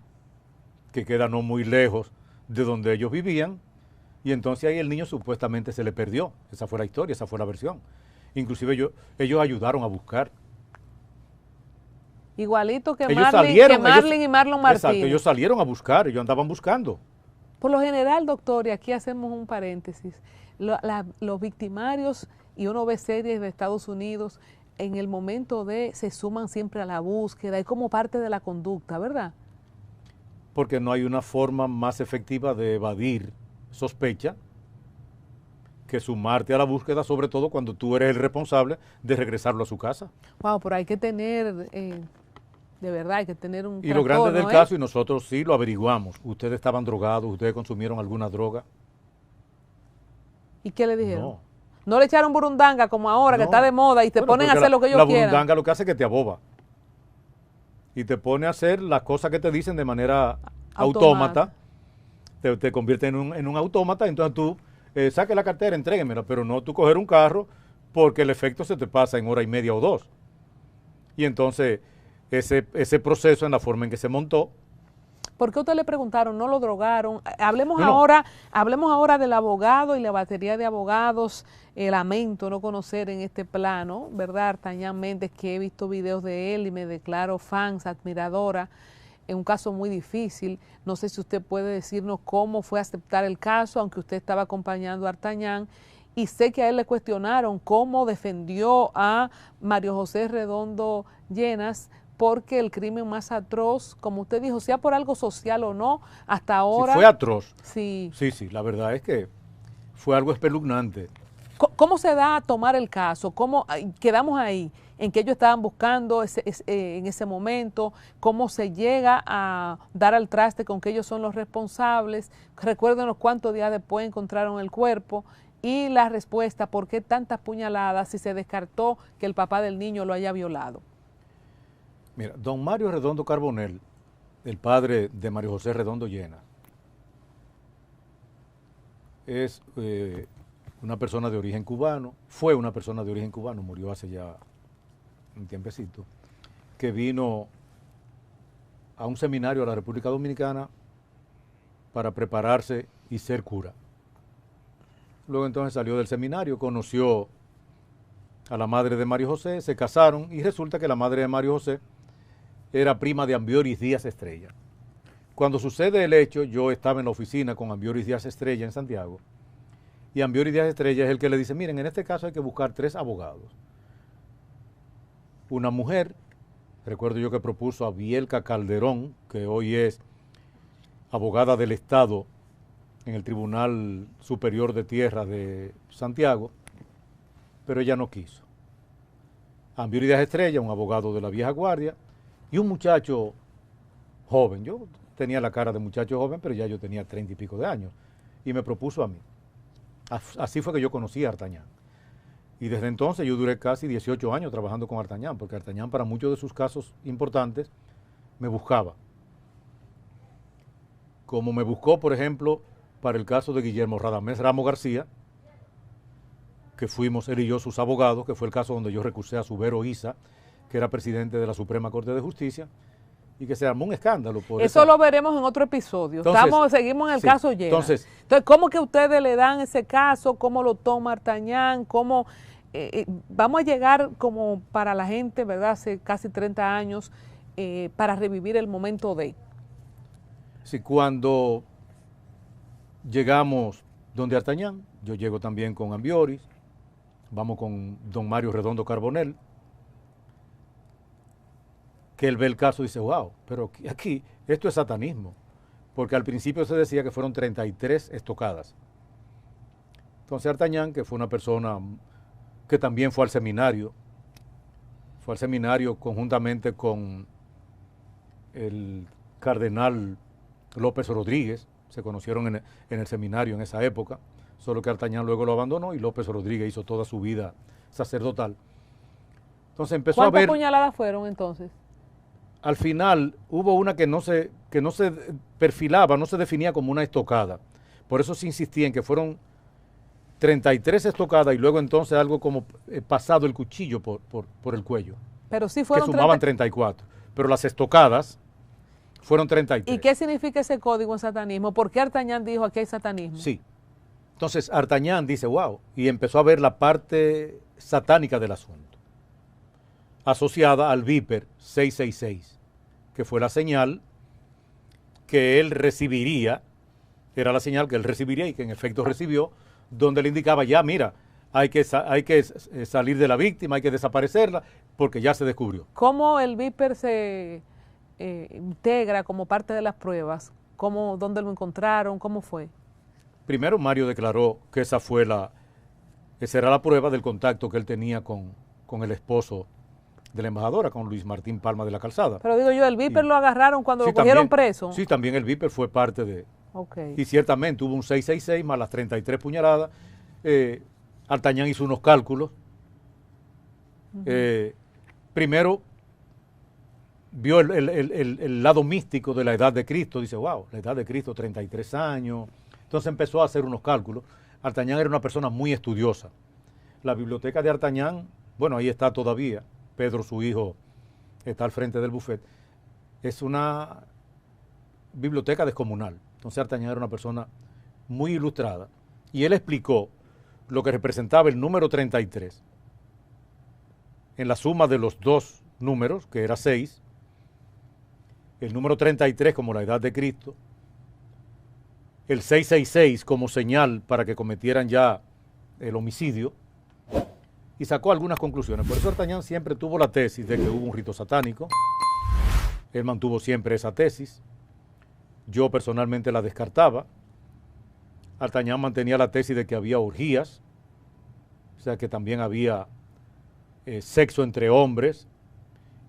que queda no muy lejos de donde ellos vivían, y entonces ahí el niño supuestamente se le perdió. Esa fue la historia, esa fue la versión. Inclusive ellos ayudaron a buscar. Igualito que Ellos Marlin, salieron, y Marlon Martínez. Exacto, ellos salieron a buscar, ellos andaban buscando. Por lo general, doctor, y aquí hacemos un paréntesis, los victimarios, y uno ve series de Estados Unidos, en el momento se suman siempre a la búsqueda, es como parte de la conducta, ¿verdad? Porque no hay una forma más efectiva de evadir sospecha que sumarte a la búsqueda, sobre todo cuando tú eres el responsable de regresarlo a su casa. Wow, pero hay que tener, de verdad, hay que tener un Y lo grande del trastorno, caso, y nosotros sí lo averiguamos, ustedes estaban drogados, ustedes consumieron alguna droga. ¿Y qué le dijeron? No. No le echaron burundanga como ahora, que No. está de moda, y te Bueno, ponen a porque hacer lo que ellos la quieran. burundanga lo que hace es que te aboba. Y te pone a hacer las cosas que te dicen de manera autómata. Te convierte en un autómata, entonces tú saque la cartera, entréguemela, pero no tú coger un carro porque el efecto se te pasa en hora y media o dos. Y entonces ese proceso en la forma en que se montó. ¿Por qué usted le preguntaron? ¿No lo drogaron? Hablemos No. ahora del abogado y la batería de abogados. Lamento no conocer en este plano, ¿verdad? Artañán Méndez, que he visto videos de él y me declaro fans, admiradora. Es un caso muy difícil. No sé si usted puede decirnos cómo fue a aceptar el caso, aunque usted estaba acompañando a Artañán. Y sé que a él le cuestionaron cómo defendió a Mario José Redondo Llenas, porque el crimen más atroz, como usted dijo, sea por algo social o no, hasta ahora... Sí, fue atroz. Sí. Sí, la verdad es que fue algo espeluznante. ¿Cómo se da a tomar el caso? ¿Cómo quedamos ahí? ¿En qué ellos estaban buscando en ese momento? ¿Cómo se llega a dar al traste con que ellos son los responsables? Recuérdenos cuántos días después encontraron el cuerpo. Y la respuesta, ¿por qué tantas puñaladas si se descartó que el papá del niño lo haya violado? Mira, don Mario Redondo Carbonell, el padre de Mario José Redondo Llenas, es una persona de origen cubano, fue una persona de origen cubano, murió hace ya un tiempecito, que vino a un seminario a la República Dominicana para prepararse y ser cura. Luego entonces salió del seminario, conoció a la madre de Mario José, se casaron y resulta que la madre de Mario José era prima de Ambioris Díaz Estrella. Cuando sucede el hecho, yo estaba en la oficina con Ambioris Díaz Estrella en Santiago, y Ambioris Díaz Estrella es el que le dice, miren, en este caso hay que buscar 3 abogados. Una mujer, recuerdo yo que propuso a Bielka Calderón, que hoy es abogada del Estado en el Tribunal Superior de Tierra de Santiago, pero ella no quiso. Ambioris Díaz Estrella, un abogado de la vieja guardia, y un muchacho joven. Yo tenía la cara de muchacho joven, pero ya yo tenía 30 y pico de años, y me propuso a mí. Así fue que yo conocí a Artañán. Y desde entonces yo duré casi 18 años trabajando con Artañán, porque Artañán para muchos de sus casos importantes me buscaba. Como me buscó, por ejemplo, para el caso de Guillermo Radamés Ramos García, que fuimos él y yo sus abogados, que fue el caso donde yo recusé a Subero Isa, que era presidente de la Suprema Corte de Justicia, y que se armó un escándalo. Eso lo veremos en otro episodio. Entonces, seguimos en el sí, caso Llenas. Entonces, ¿cómo que ustedes le dan ese caso? ¿Cómo lo toma Artañán? ¿Cómo vamos a llegar como para la gente, verdad, hace casi 30 años, para revivir el momento de? Sí, cuando llegamos donde Artañán, yo llego también con Ambioris, vamos con don Mario Redondo Carbonell, que él ve el caso y dice, wow, pero aquí esto es satanismo, porque al principio se decía que fueron 33 estocadas. Entonces Artañán, que fue una persona que también fue al seminario conjuntamente con el cardenal López Rodríguez, se conocieron en el seminario en esa época, solo que Artañán luego lo abandonó y López Rodríguez hizo toda su vida sacerdotal. Entonces empezó a ver... ¿Cuántas puñaladas fueron entonces? Al final hubo una que no se perfilaba, no se definía como una estocada. Por eso se insistía en que fueron 33 estocadas y luego entonces algo como pasado el cuchillo por el cuello. Pero sí fueron que sumaban 34. Pero las estocadas fueron 33. ¿Y qué significa ese código en satanismo? ¿Por qué Artañán dijo aquí hay satanismo? Sí. Entonces Artañán dice, wow, y empezó a ver la parte satánica del asunto, asociada al Viper 666, que fue la señal que él recibiría, era la señal que él recibiría y que en efecto recibió, donde le indicaba ya, mira, hay que salir de la víctima, hay que desaparecerla, porque ya se descubrió. ¿Cómo el Viper se integra como parte de las pruebas? ¿Dónde lo encontraron? ¿Cómo fue? Primero Mario declaró que esa era la prueba del contacto que él tenía con el esposo de la embajadora, con Luis Martín Palma de la Calzada. Pero digo yo, el Viper lo agarraron cuando sí, lo cogieron también, preso. Sí, también el Viper fue parte de... Okay. Y ciertamente hubo un 666 más las 33 puñaladas. Artañán hizo unos cálculos. Primero vio el lado místico de la edad de Cristo. Dice, wow, la edad de Cristo, 33 años. Entonces empezó a hacer unos cálculos. Artañán era una persona muy estudiosa. La biblioteca de Artañán, bueno, ahí está todavía. Pedro, su hijo, está al frente del buffet. Es una biblioteca descomunal. Entonces Artañán era una persona muy ilustrada. Y él explicó lo que representaba el número 33 en la suma de los dos números, que era 6, el número 33 como la edad de Cristo, el 666 como señal para que cometieran ya el homicidio, y sacó algunas conclusiones. Por eso Artañán siempre tuvo la tesis de que hubo un rito satánico. Él mantuvo siempre esa tesis. Yo personalmente la descartaba. Artañán mantenía la tesis de que había orgías, o sea que también había sexo entre hombres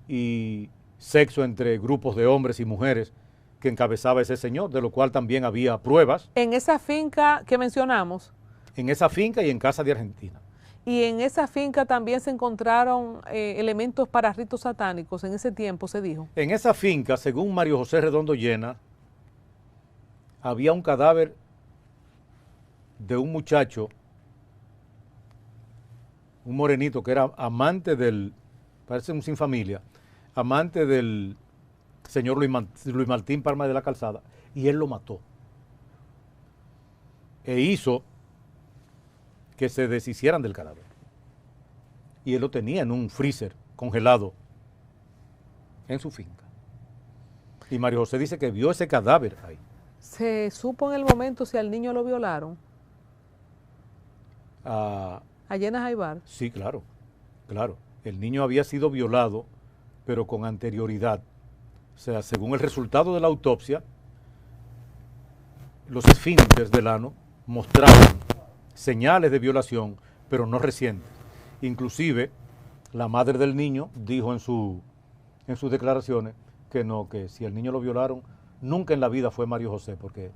y sexo entre grupos de hombres y mujeres que encabezaba ese señor, de lo cual también había pruebas. En esa finca que mencionamos. En esa finca y en casa de Argentina. Y en esa finca también se encontraron elementos para ritos satánicos, en ese tiempo se dijo. En esa finca, según Mario José Redondo Llena, había un cadáver de un muchacho, un morenito que era amante parece un sin familia, amante del señor Luis Martín Palma de la Calzada, y él lo mató. E hizo que se deshicieran del cadáver. Y él lo tenía en un freezer congelado en su finca. Y Mario José dice que vio ese cadáver ahí. ¿Se supo en el momento si al niño lo violaron? Allá en Jaibar. Sí, claro, claro. El niño había sido violado, pero con anterioridad. O sea, según el resultado de la autopsia, los esfínteres del ano mostraban señales de violación, pero no recientes. Inclusive, la madre del niño dijo en sus declaraciones que no, que si el niño lo violaron, nunca en la vida fue Mario José, porque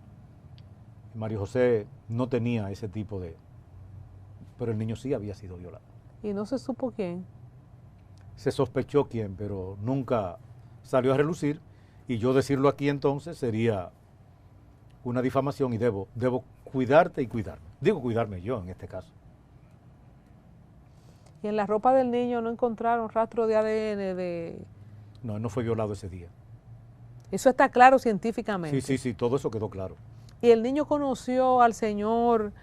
Mario José no tenía ese tipo de... Pero el niño sí había sido violado. ¿Y no se supo quién? Se sospechó quién, pero nunca salió a relucir, y yo decirlo aquí entonces sería una difamación y debo cuidarte y cuidarme. Digo cuidarme yo en este caso. ¿Y en la ropa del niño no encontraron rastro de ADN de...? No, él no fue violado ese día. Eso está claro científicamente. Sí, todo eso quedó claro. ¿Y el niño conoció al señor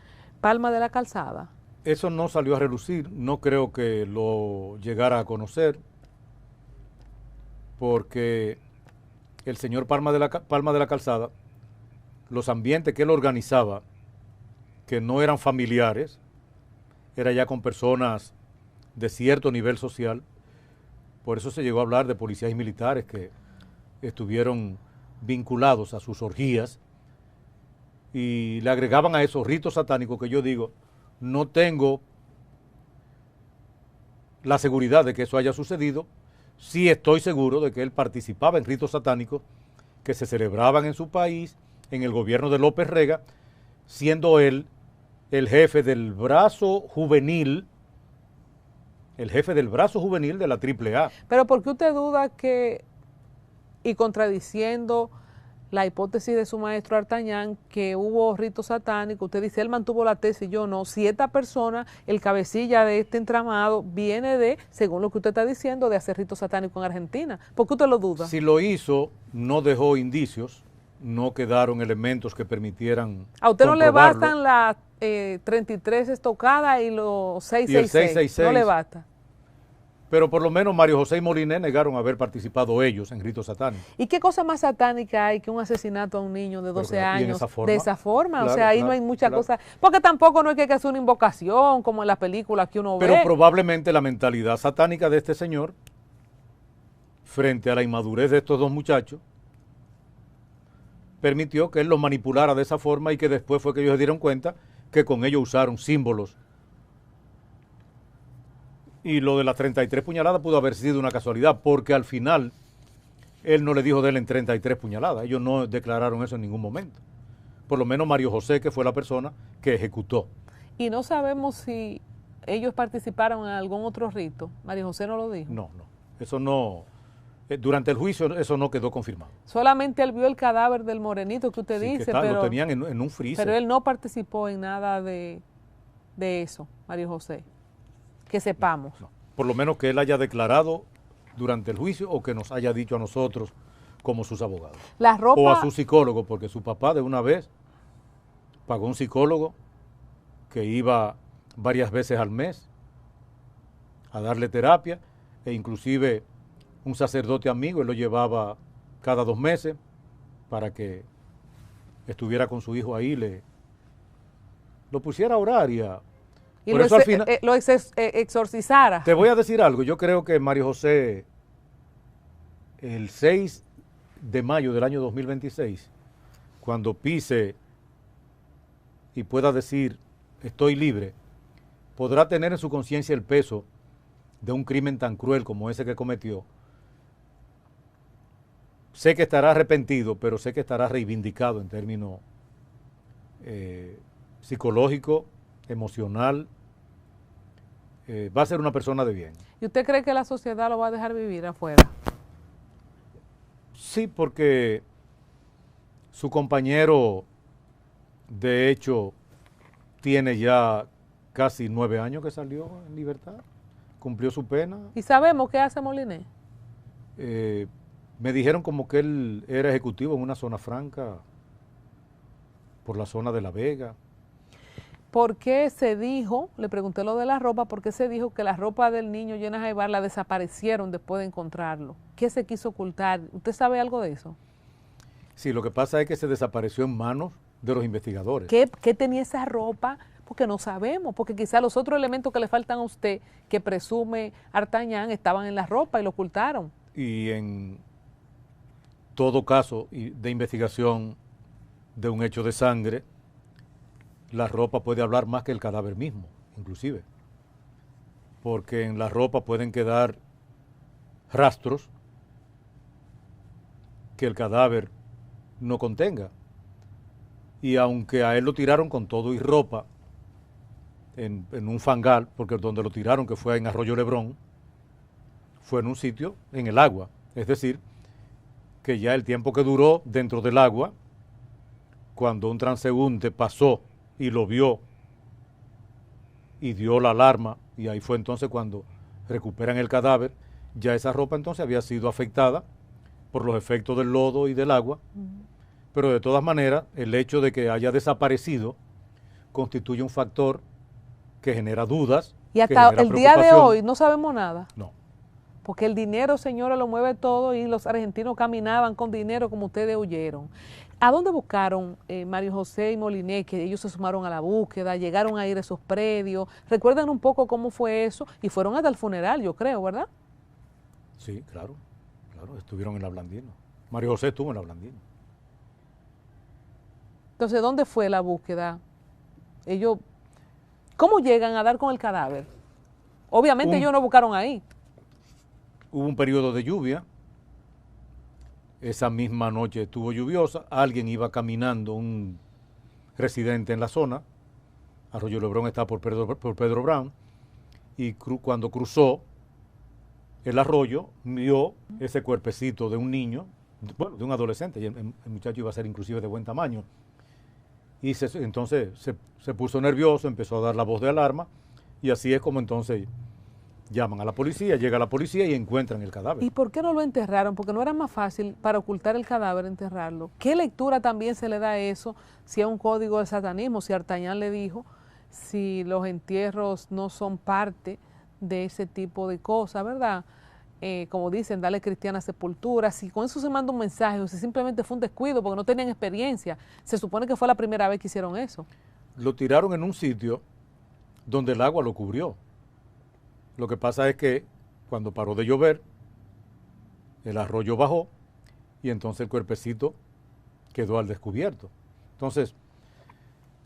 Palma de la Calzada? Eso no salió a relucir, no creo que lo llegara a conocer, porque el señor Palma de la Calzada, los ambientes que él organizaba, que no eran familiares, era ya con personas de cierto nivel social. Por eso se llegó a hablar de policías y militares que estuvieron vinculados a sus orgías y le agregaban a esos ritos satánicos que yo digo, no tengo la seguridad de que eso haya sucedido. Sí estoy seguro de que él participaba en ritos satánicos que se celebraban en su país, en el gobierno de López Rega, siendo él el jefe del brazo juvenil, de la AAA. Pero ¿por qué usted duda que, y contradiciendo la hipótesis de su maestro Artañán, que hubo ritos satánicos, usted dice, él mantuvo la tesis, yo no, si esta persona, el cabecilla de este entramado, viene de, según lo que usted está diciendo, de hacer ritos satánicos en Argentina? ¿Por qué usted lo duda? Si lo hizo, no dejó indicios, no quedaron elementos que permitieran ¿A usted no le comprobarlo. bastan las 33 estocadas y los 666? Y el 666, ¿No le basta? Pero por lo menos Mario José y Moliné negaron haber participado ellos en ritos satánicos. ¿Y qué cosa más satánica hay que un asesinato a un niño de 12 años? De esa forma, claro, o sea, ahí claro, no hay mucha claro. cosa. Porque tampoco no hay que hacer una invocación como en las películas que uno Pero ve. probablemente la mentalidad satánica de este señor, frente a la inmadurez de estos dos muchachos, permitió que él los manipulara de esa forma y que después fue que ellos se dieron cuenta que con ellos usaron símbolos. Y lo de las 33 puñaladas pudo haber sido una casualidad, porque al final él no le dijo de él en 33 puñaladas. Ellos no declararon eso en ningún momento. Por lo menos Mario José, que fue la persona que ejecutó. Y no sabemos si ellos participaron en algún otro rito. María José no lo dijo. No. Eso no. Durante el juicio eso no quedó confirmado. Solamente él vio el cadáver del morenito que usted Sí, dice, lo tenían en un freezer. pero él no participó en nada de eso, María José. Que sepamos. No. Por lo menos que él haya declarado durante el juicio o que nos haya dicho a nosotros como sus abogados. La ropa... O a su psicólogo, porque su papá de una vez pagó un psicólogo que iba varias veces al mes a darle terapia, e inclusive un sacerdote amigo, él lo llevaba cada 2 meses para que estuviera con su hijo ahí, lo pusiera a orar y por eso al final, lo exorcizara. Te voy a decir algo, yo creo que Mario José, el 6 de mayo del año 2026, cuando pise y pueda decir estoy libre, podrá tener en su conciencia el peso de un crimen tan cruel como ese que cometió. Sé que estará arrepentido, pero sé que estará reivindicado en términos psicológico, emocional. Va a ser una persona de bien. ¿Y usted cree que la sociedad lo va a dejar vivir afuera? Sí, porque su compañero, de hecho, tiene ya casi 9 años que salió en libertad, cumplió su pena. ¿Y sabemos qué hace Moliné? Me dijeron como que él era ejecutivo en una zona franca, por la zona de La Vega. ¿Por qué se dijo, le pregunté lo de la ropa, por qué se dijo que la ropa del niño Jonas Jaibar la desaparecieron después de encontrarlo? ¿Qué se quiso ocultar? ¿Usted sabe algo de eso? Sí, lo que pasa es que se desapareció en manos de los investigadores. ¿Qué tenía esa ropa? Porque no sabemos, porque quizá los otros elementos que le faltan a usted, que presume Artañán, estaban en la ropa y lo ocultaron. Y en todo caso de investigación de un hecho de sangre, la ropa puede hablar más que el cadáver mismo, inclusive. Porque en la ropa pueden quedar rastros que el cadáver no contenga. Y aunque a él lo tiraron con todo y ropa en un fangal, porque donde lo tiraron, que fue en Arroyo Lebrón, fue en un sitio en el agua. Es decir, que ya el tiempo que duró dentro del agua, cuando un transeúnte pasó y lo vio y dio la alarma, y ahí fue entonces cuando recuperan el cadáver, ya esa ropa entonces había sido afectada por los efectos del lodo y del agua, pero de todas maneras el hecho de que haya desaparecido constituye un factor que genera dudas. Y hasta el día de hoy no sabemos nada. No. Porque el dinero, señores, lo mueve todo y los argentinos caminaban con dinero como ustedes huyeron. ¿A dónde buscaron Mario José y Moliné, que ellos se sumaron a la búsqueda, llegaron a ir a esos predios? Recuerdan un poco cómo fue eso y fueron hasta el funeral, yo creo, ¿verdad? Sí, claro, estuvieron en la Blandino. Mario José estuvo en la Blandino. Entonces, ¿dónde fue la búsqueda? Ellos, ¿cómo llegan a dar con el cadáver? Obviamente ellos no buscaron ahí. Hubo un periodo de lluvia, esa misma noche estuvo lluviosa, alguien iba caminando, un residente en la zona, Arroyo Lebrón está por Pedro Brown, y cuando cruzó el arroyo, vio ese cuerpecito de un niño, bueno, de un adolescente, y el muchacho iba a ser inclusive de buen tamaño, y entonces se puso nervioso, empezó a dar la voz de alarma, y así es como entonces llaman a la policía, llega la policía y encuentran el cadáver. ¿Y por qué no lo enterraron? Porque no era más fácil para ocultar el cadáver enterrarlo. ¿Qué lectura también se le da a eso? Si es un código de satanismo, si Artañán le dijo, si los entierros no son parte de ese tipo de cosas, ¿verdad? Como dicen, darle cristiana sepultura. Si con eso se manda un mensaje o si simplemente fue un descuido porque no tenían experiencia, se supone que fue la primera vez que hicieron eso. Lo tiraron en un sitio donde el agua lo cubrió. Lo que pasa es que cuando paró de llover, el arroyo bajó y entonces el cuerpecito quedó al descubierto. Entonces,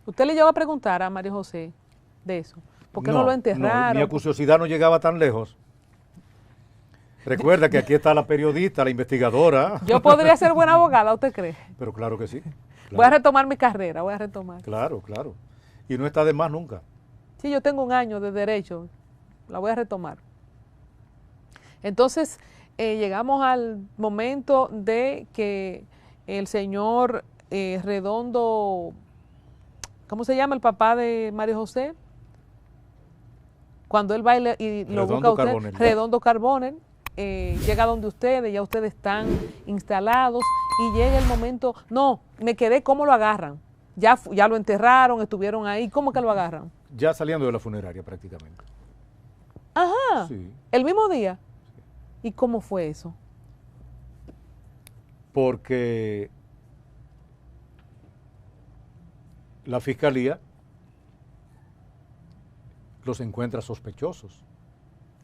¿usted le llegó a preguntar a Mario José de eso? ¿Por qué no lo enterraron? Mi curiosidad no llegaba tan lejos. Recuerda que aquí está la periodista, la investigadora. Yo podría ser buena abogada, ¿usted cree? Pero claro que sí. Claro. Voy a retomar mi carrera, voy a retomar. Claro, claro. Y no está de más nunca. Sí, yo tengo un año de derecho, la voy a retomar. Entonces, llegamos al momento de que el señor Redondo, ¿cómo se llama el papá de Mario José? Cuando él va y lo busca a usted, Carbonell. Redondo Carbonell, llega donde ustedes, ya ustedes están instalados y llega el momento, no, me quedé, ¿cómo lo agarran? Ya lo enterraron, estuvieron ahí, ¿cómo que lo agarran? Ya saliendo de la funeraria prácticamente. Ajá, Sí. el mismo día. ¿Y cómo fue eso? Porque la fiscalía los encuentra sospechosos.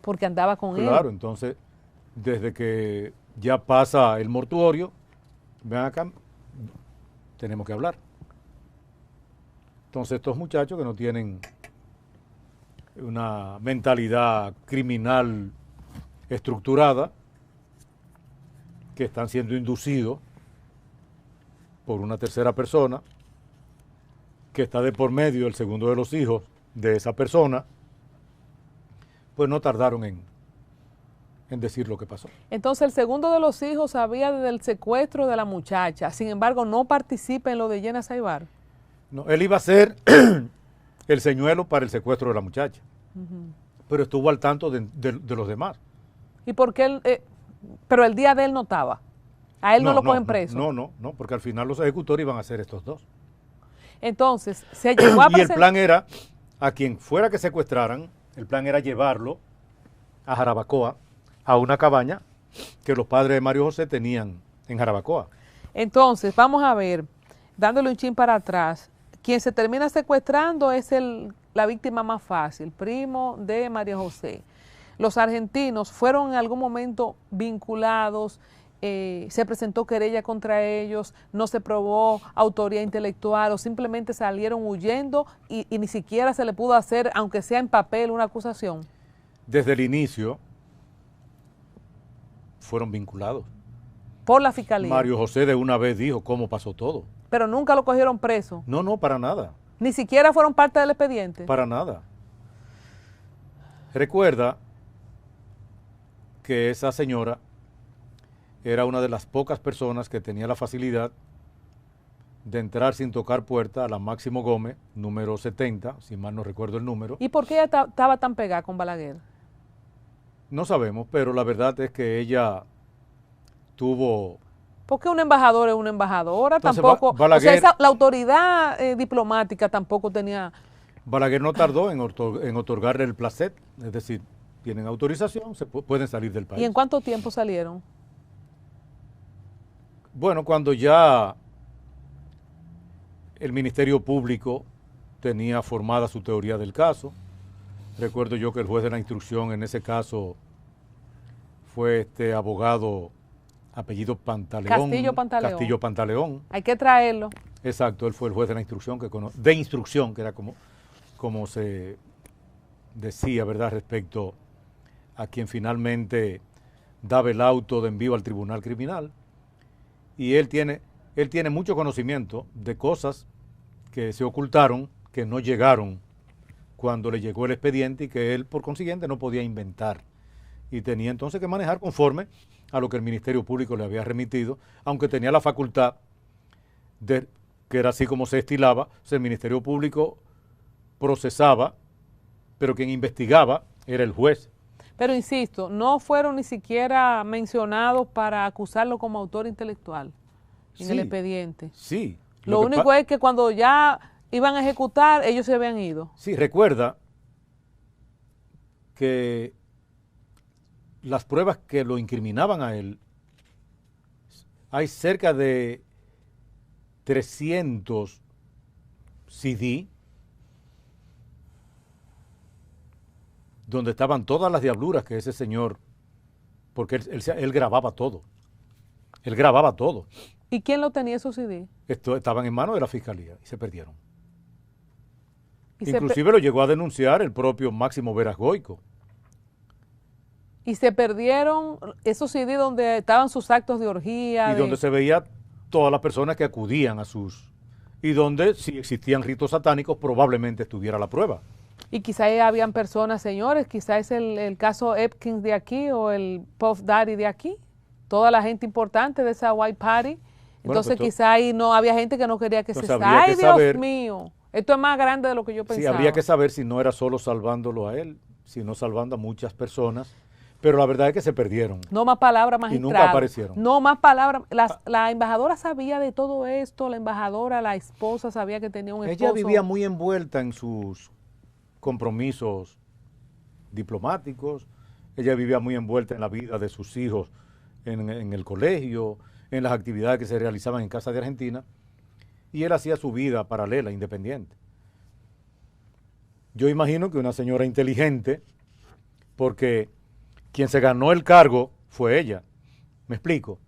Porque andaba con él. Claro, entonces, desde que ya pasa el mortuorio, ven acá, tenemos que hablar. Entonces, estos muchachos que no tienen una mentalidad criminal estructurada, que están siendo inducidos por una tercera persona, que está de por medio el segundo de los hijos de esa persona, pues no tardaron en decir lo que pasó. Entonces el segundo de los hijos sabía del secuestro de la muchacha, sin embargo no participa en lo de Jenna Saibar. No, él iba a ser el señuelo para el secuestro de la muchacha, pero estuvo al tanto de los demás. ¿Y por qué él, pero el día de él no estaba? ¿A él no lo cogen preso? No, porque al final los ejecutores iban a ser estos dos. Entonces, se llegó a Y el plan era, a quien fuera que secuestraran, el plan era llevarlo a Jarabacoa, a una cabaña que los padres de Mario José tenían en Jarabacoa. Entonces, vamos a ver, dándole un chin para atrás, quien se termina secuestrando es la víctima más fácil, primo de Mario José. Los argentinos fueron en algún momento vinculados, se presentó querella contra ellos, no se probó autoría intelectual o simplemente salieron huyendo y ni siquiera se le pudo hacer, aunque sea en papel, una acusación. Desde el inicio fueron vinculados. Por la fiscalía. Mario José de una vez dijo cómo pasó todo. Pero nunca lo cogieron preso. No, para nada. Ni siquiera fueron parte del expediente. Para nada. Recuerda que esa señora era una de las pocas personas que tenía la facilidad de entrar sin tocar puerta a la Máximo Gómez, número 70, si mal no recuerdo el número. ¿Y por qué ella estaba tan pegada con Balaguer? No sabemos, pero la verdad es que ella tuvo... Porque un embajador es una embajadora, entonces, tampoco... Balaguer, o sea, la autoridad diplomática tampoco tenía... Balaguer no tardó en otorgarle el placet, es decir, tienen autorización, pueden salir del país. ¿Y en cuánto tiempo salieron? Bueno, cuando ya el Ministerio Público tenía formada su teoría del caso, recuerdo yo que el juez de la instrucción en ese caso fue este abogado apellido Pantaleón. Castillo Pantaleón. Hay que traerlo. Exacto, él fue el juez de la instrucción, de instrucción, que era como se decía, ¿verdad?, respecto a quien finalmente daba el auto de envío al tribunal criminal. Y él tiene mucho conocimiento de cosas que se ocultaron, que no llegaron cuando le llegó el expediente y que él, por consiguiente, no podía inventar. Y tenía entonces que manejar conforme a lo que el Ministerio Público le había remitido, aunque tenía la facultad de, que era así como se estilaba, o sea, el Ministerio Público procesaba, pero quien investigaba era el juez. Pero insisto, no fueron ni siquiera mencionados para acusarlo como autor intelectual en el expediente. Sí. Lo único es que cuando ya iban a ejecutar, ellos se habían ido. Sí, recuerda que las pruebas que lo incriminaban a él, hay cerca de 300 CD donde estaban todas las diabluras que ese señor, porque él grababa todo. Él grababa todo. ¿Y quién lo tenía esos CD? Estaban en manos de la fiscalía y se perdieron. Inclusive lo llegó a denunciar el propio Máximo Veras Goico. Y se perdieron esos CD donde estaban sus actos de orgía. Y donde se veía todas las personas que acudían a sus... Y donde, si existían ritos satánicos, probablemente estuviera la prueba. Y quizá habían personas, señores, quizá es el caso Epkins de aquí o el Puff Daddy de aquí. Toda la gente importante de esa White Party. Entonces pues quizá ahí no había gente que no quería que se salga. ¡Ay, Dios mío! Esto es más grande de lo que yo pensaba. Sí, habría que saber si no era solo salvándolo a él, sino salvando a muchas personas. Pero la verdad es que se perdieron. No más palabras, magistrado. Y nunca aparecieron. No más palabras. La embajadora sabía de todo esto, la embajadora, la esposa sabía que tenía un esposo. Ella vivía muy envuelta en sus compromisos diplomáticos, ella vivía muy envuelta en la vida de sus hijos en el colegio, en las actividades que se realizaban en Casa de Argentina, y él hacía su vida paralela, independiente. Yo imagino que una señora inteligente, porque quien se ganó el cargo fue ella. Me explico.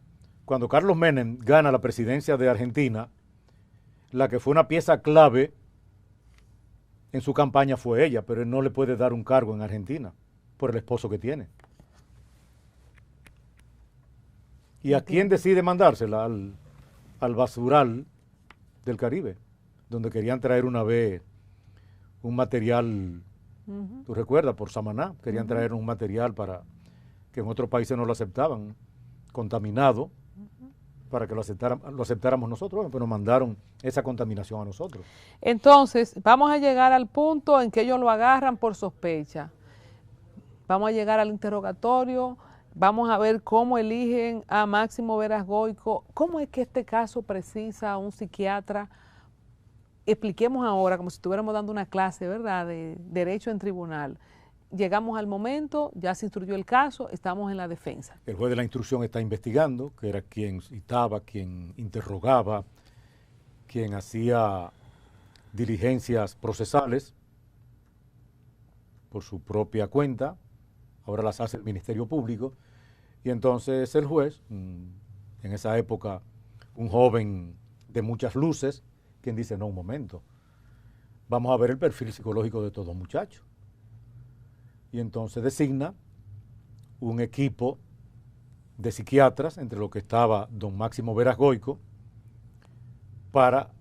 Cuando Carlos Menem gana la presidencia de Argentina, la que fue una pieza clave en su campaña fue ella, pero él no le puede dar un cargo en Argentina por el esposo que tiene. ¿Y a quién decide mandársela? Al basural del Caribe, donde querían traer una vez un material, tú recuerdas, por Samaná, querían traer un material para que en otros países no lo aceptaban, contaminado, para que lo aceptáramos nosotros, pero mandaron esa contaminación a nosotros. Entonces, vamos a llegar al punto en que ellos lo agarran por sospecha. Vamos a llegar al interrogatorio, vamos a ver cómo eligen a Máximo Veras Goico. ¿Cómo es que este caso precisa a un psiquiatra? Expliquemos ahora, como si estuviéramos dando una clase, ¿verdad?, de derecho en tribunal. Llegamos al momento, ya se instruyó el caso, estamos en la defensa. El juez de la instrucción está investigando, que era quien citaba, quien interrogaba, quien hacía diligencias procesales por su propia cuenta, ahora las hace el Ministerio Público, y entonces el juez, en esa época un joven de muchas luces, quien dice, no, un momento, vamos a ver el perfil psicológico de todo muchacho. Y entonces designa un equipo de psiquiatras, entre los que estaba don Máximo Veras Goico, para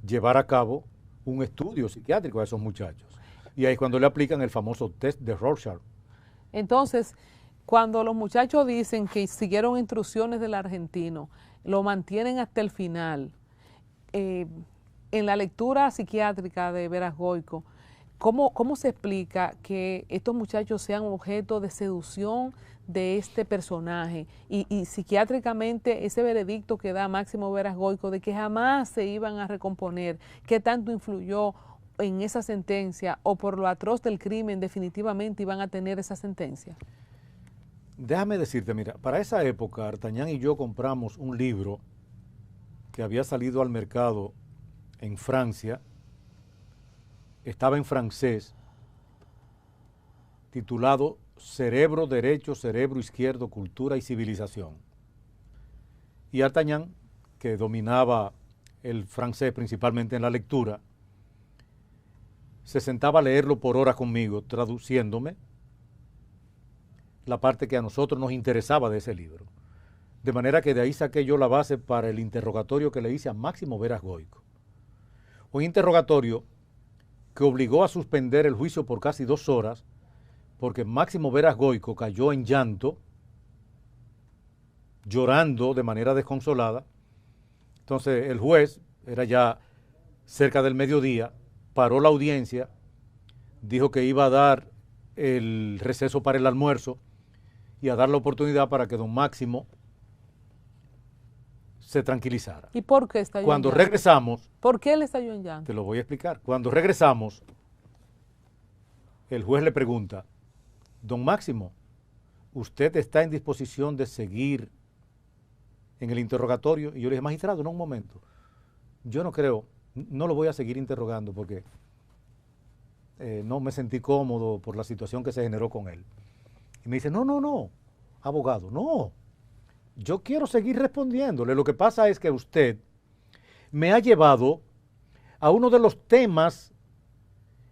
llevar a cabo un estudio psiquiátrico a esos muchachos. Y ahí es cuando le aplican el famoso test de Rorschach. Entonces, cuando los muchachos dicen que siguieron instrucciones del argentino, lo mantienen hasta el final, en la lectura psiquiátrica de Veras Goico, ¿cómo se explica que estos muchachos sean objeto de seducción de este personaje? Y psiquiátricamente ese veredicto que da Máximo Veras Goico de que jamás se iban a recomponer, ¿qué tanto influyó en esa sentencia o por lo atroz del crimen definitivamente iban a tener esa sentencia? Déjame decirte, mira, para esa época Artañán y yo compramos un libro que había salido al mercado en Francia, estaba en francés, titulado Cerebro Derecho, Cerebro Izquierdo, Cultura y Civilización. Y Artañán, que dominaba el francés principalmente en la lectura, se sentaba a leerlo por horas conmigo, traduciéndome la parte que a nosotros nos interesaba de ese libro. De manera que de ahí saqué yo la base para el interrogatorio que le hice a Máximo Veras Goico. Un interrogatorio que obligó a suspender el juicio por casi 2 horas, porque Máximo Veras Goico cayó en llanto, llorando de manera desconsolada. Entonces el juez, era ya cerca del mediodía, paró la audiencia, dijo que iba a dar el receso para el almuerzo y a dar la oportunidad para que don Máximo se tranquilizara. ¿Y por qué estalló en llanto? Cuando regresamos... ¿Por qué él estalló en llanto? Te lo voy a explicar. Cuando regresamos, el juez le pregunta, don Máximo, ¿usted está en disposición de seguir en el interrogatorio? Y yo le dije, magistrado, no, un momento, yo no creo, no lo voy a seguir interrogando porque no me sentí cómodo por la situación que se generó con él. Y me dice, no, abogado, no, yo quiero seguir respondiéndole. Lo que pasa es que usted me ha llevado a uno de los temas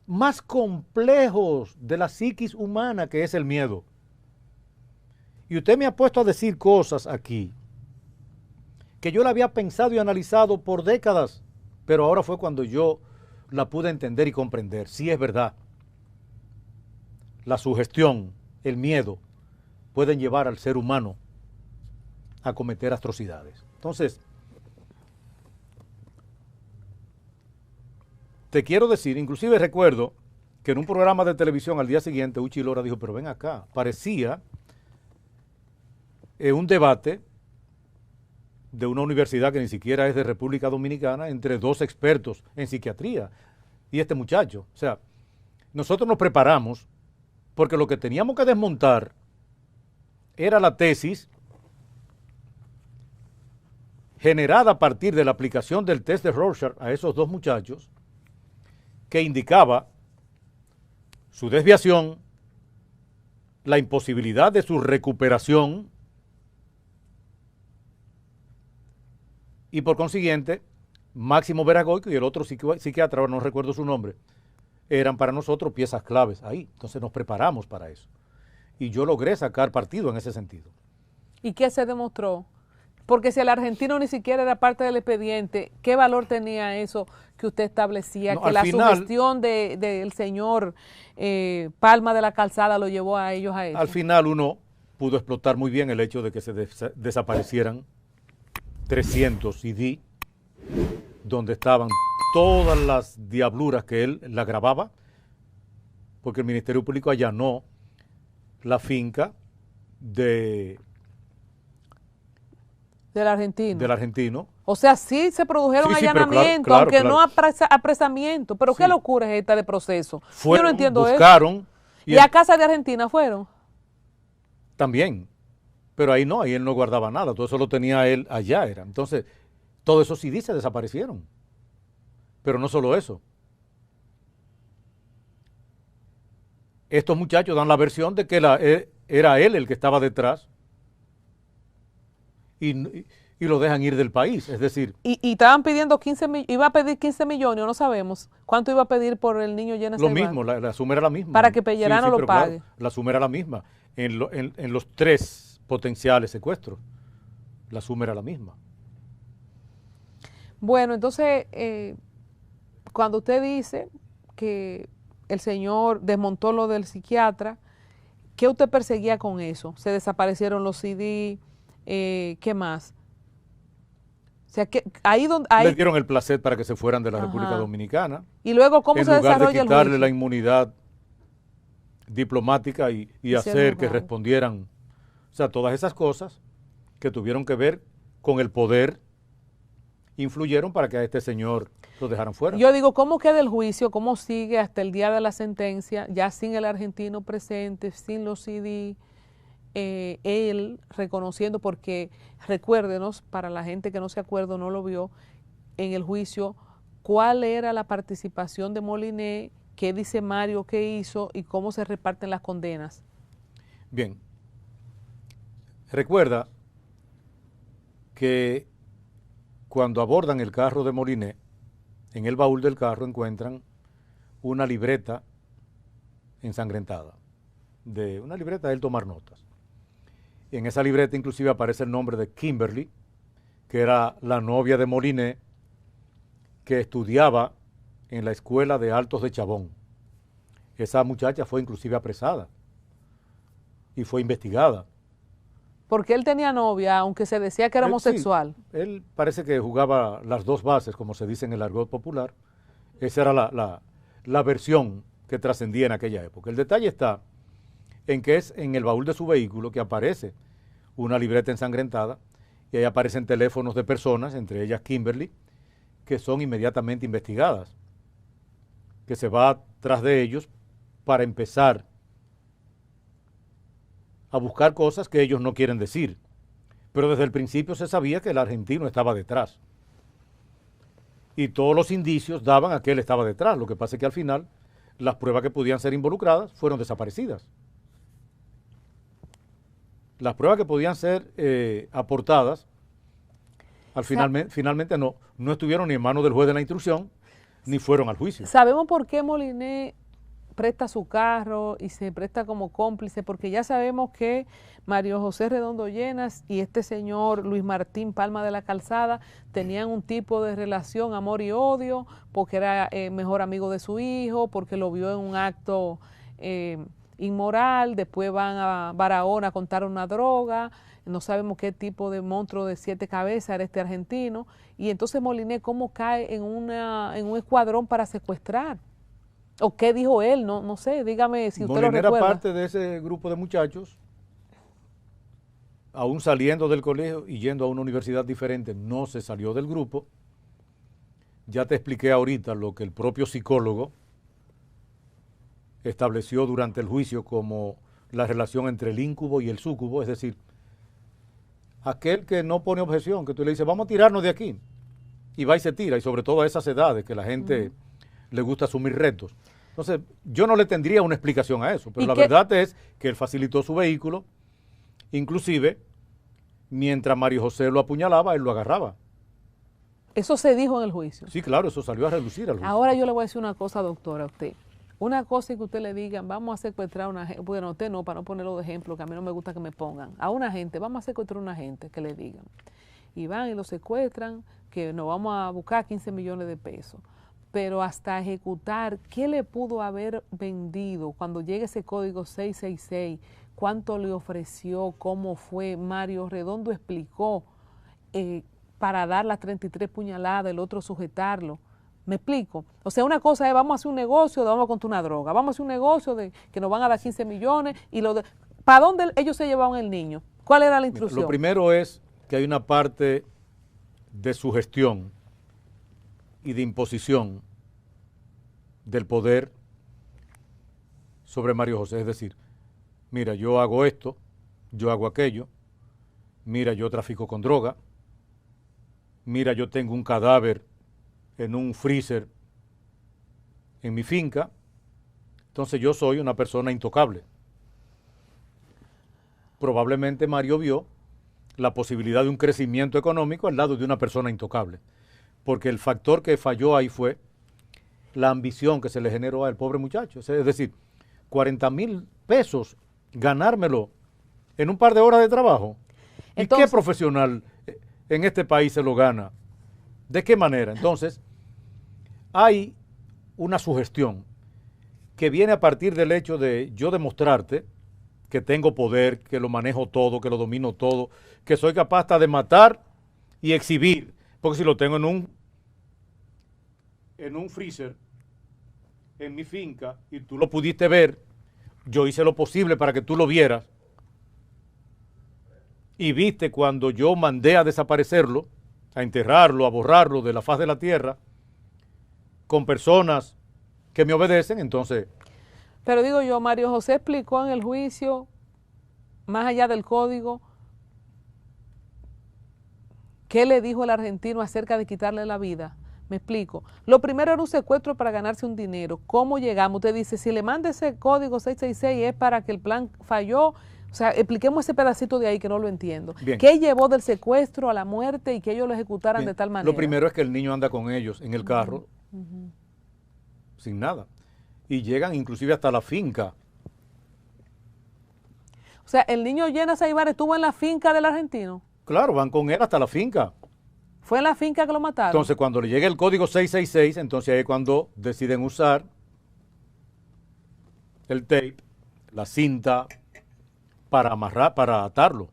más complejos de la psiquis humana, que es el miedo. Y usted me ha puesto a decir cosas aquí que yo la había pensado y analizado por décadas, pero ahora fue cuando yo la pude entender y comprender. Sí, es verdad. La sugestión, el miedo, pueden llevar al ser humano a cometer atrocidades. Entonces, te quiero decir, inclusive recuerdo que en un programa de televisión al día siguiente, Uchi Lora dijo, pero ven acá, parecía un debate de una universidad que ni siquiera es de República Dominicana, entre dos expertos en psiquiatría y este muchacho. O sea, nosotros nos preparamos porque lo que teníamos que desmontar era la tesis generada a partir de la aplicación del test de Rorschach a esos dos muchachos, que indicaba su desviación, la imposibilidad de su recuperación y por consiguiente Máximo Veragoico y el otro psiquiatra, ahora no recuerdo su nombre, eran para nosotros piezas claves ahí. Entonces nos preparamos para eso y yo logré sacar partido en ese sentido. ¿Y qué se demostró? Porque si el argentino ni siquiera era parte del expediente, ¿qué valor tenía eso que usted establecía? No, que la sugestión del señor Palma de la Calzada lo llevó a ellos a eso. Al final uno pudo explotar muy bien el hecho de que se desaparecieran 300 CD donde estaban todas las diabluras que él la grababa, porque el Ministerio Público allanó la finca del argentino. O sea, sí se produjeron allanamientos, claro, aunque claro. no apresamiento. Pero ¿qué locura es esta de proceso? Fueron, yo no entiendo buscaron, eso. ¿Y a casa de Argentina fueron? También. Pero ahí no, ahí él no guardaba nada. Todo eso lo tenía él allá. Entonces, todos esos CD se desaparecieron. Pero no solo eso. Estos muchachos dan la versión de que era él el que estaba detrás. Y lo dejan ir del país, es decir... Y estaban pidiendo iba a pedir 15 millones, no sabemos. ¿Cuánto iba a pedir por el niño Llena Lo mismo, la suma era la misma. Para que Pellerano lo pague. Claro, la suma era la misma. En los 3 potenciales secuestros, la suma era la misma. Bueno, entonces, cuando usted dice que el señor desmontó lo del psiquiatra, ¿qué usted perseguía con eso? ¿Se desaparecieron los CD? ¿Qué más? O sea, que ahí le dieron el placer para que se fueran de la República Dominicana. Y luego, ¿cómo se desarrolla el juicio? En lugar de quitarle la inmunidad diplomática y hacer que respondieran, o sea, todas esas cosas que tuvieron que ver con el poder, influyeron para que a este señor lo dejaran fuera. Yo digo, ¿cómo queda el juicio? ¿Cómo sigue hasta el día de la sentencia? Ya sin el argentino presente, sin los CD, él reconociendo, porque recuérdenos, para la gente que no se acuerda o no lo vio, en el juicio, cuál era la participación de Moliné, qué dice Mario que hizo y cómo se reparten las condenas. Bien, recuerda que cuando abordan el carro de Moliné, en el baúl del carro encuentran una libreta ensangrentada, una libreta de él tomar notas. Y en esa libreta inclusive aparece el nombre de Kimberly, que era la novia de Moliné, que estudiaba en la escuela de Altos de Chabón. Esa muchacha fue inclusive apresada y fue investigada. Porque él tenía novia, aunque se decía que era homosexual. Sí, él parece que jugaba las dos bases, como se dice en el argot popular. Esa era la versión que trascendía en aquella época. El detalle está en que es en el baúl de su vehículo que aparece una libreta ensangrentada y ahí aparecen teléfonos de personas, entre ellas Kimberly, que son inmediatamente investigadas, que se va tras de ellos para empezar a buscar cosas que ellos no quieren decir. Pero desde el principio se sabía que el argentino estaba detrás. Y todos los indicios daban a que él estaba detrás. Lo que pasa es que al final las pruebas que podían ser involucradas fueron desaparecidas. Las pruebas que podían ser aportadas, finalmente no estuvieron ni en manos del juez de la instrucción, ni fueron al juicio. ¿Sabemos por qué Moliné presta su carro y se presta como cómplice? Porque ya sabemos que Mario José Redondo Llenas y este señor Luis Martín Palma de la Calzada tenían un tipo de relación, amor y odio, porque era mejor amigo de su hijo, porque lo vio en un acto inmoral, después van a Barahona a contar una droga, no sabemos qué tipo de monstruo de 7 cabezas era este argentino, y entonces Moliné, ¿cómo cae en un escuadrón para secuestrar? ¿O qué dijo él? No sé, dígame si usted Moliné lo recuerda. era parte de ese grupo de muchachos, aún saliendo del colegio y yendo a una universidad diferente, no se salió del grupo. Ya te expliqué ahorita lo que el propio psicólogo estableció durante el juicio como la relación entre el íncubo y el súcubo, es decir, aquel que no pone objeción, que tú le dices, vamos a tirarnos de aquí, y va y se tira, y sobre todo a esas edades que la gente le gusta asumir retos. Entonces, yo no le tendría una explicación a eso, pero la verdad es que él facilitó su vehículo, inclusive, mientras Mario José lo apuñalaba, él lo agarraba. Eso se dijo en el juicio. Sí, claro, eso salió a relucir al juicio. Ahora yo le voy a decir una cosa, doctora, a usted. Una cosa es que usted le digan, vamos a secuestrar a una gente, bueno, usted no, para no ponerlo de ejemplo, que a mí no me gusta que me pongan, a una gente, vamos a secuestrar a una gente, que le digan. Y van y lo secuestran, que nos vamos a buscar 15 millones de pesos. Pero hasta ejecutar, ¿qué le pudo haber vendido cuando llegue ese código 666? ¿Cuánto le ofreció? ¿Cómo fue? Mario Redondo explicó para dar las 33 puñaladas, el otro sujetarlo. ¿Me explico? O sea, una cosa es, vamos a hacer un negocio, vamos a contar una droga, vamos a hacer un negocio de que nos van a dar 15 millones, y ¿para dónde ellos se llevaban el niño? ¿Cuál era la instrucción? Lo primero es que hay una parte de sugestión y de imposición del poder sobre Mario José, es decir, mira, yo hago esto, yo hago aquello, mira, yo trafico con droga, mira, yo tengo un cadáver en un freezer en mi finca, entonces yo soy una persona intocable. Probablemente Mario vio la posibilidad de un crecimiento económico al lado de una persona intocable, porque el factor que falló ahí fue la ambición que se le generó al pobre muchacho, es decir, 40,000 pesos, ganármelo en un par de horas de trabajo. Entonces, ¿y qué profesional en este país se lo gana? ¿De qué manera? Entonces, hay una sugestión que viene a partir del hecho de yo demostrarte que tengo poder, que lo manejo todo, que lo domino todo, que soy capaz hasta de matar y exhibir, porque si lo tengo en un freezer, en mi finca, y tú lo pudiste ver, yo hice lo posible para que tú lo vieras, y viste cuando yo mandé a desaparecerlo, a enterrarlo, a borrarlo de la faz de la tierra, con personas que me obedecen, entonces... Pero digo yo, Mario José explicó en el juicio, más allá del código, ¿qué le dijo el argentino acerca de quitarle la vida? Me explico. Lo primero era un secuestro para ganarse un dinero. ¿Cómo llegamos? Usted dice, si le manda ese código 666 es para que el plan falló. O sea, expliquemos ese pedacito de ahí que no lo entiendo. Bien. ¿Qué llevó del secuestro a la muerte y que ellos lo ejecutaran de tal manera? Lo primero es que el niño anda con ellos en el carro, sin nada. Y llegan inclusive hasta la finca. O sea, el niño Llenas Aybar estuvo en la finca del argentino. Claro, van con él hasta la finca. ¿Fue en la finca que lo mataron? Entonces, cuando le llegue el código 666, entonces ahí es cuando deciden usar el tape, la cinta, para amarrar, para atarlo.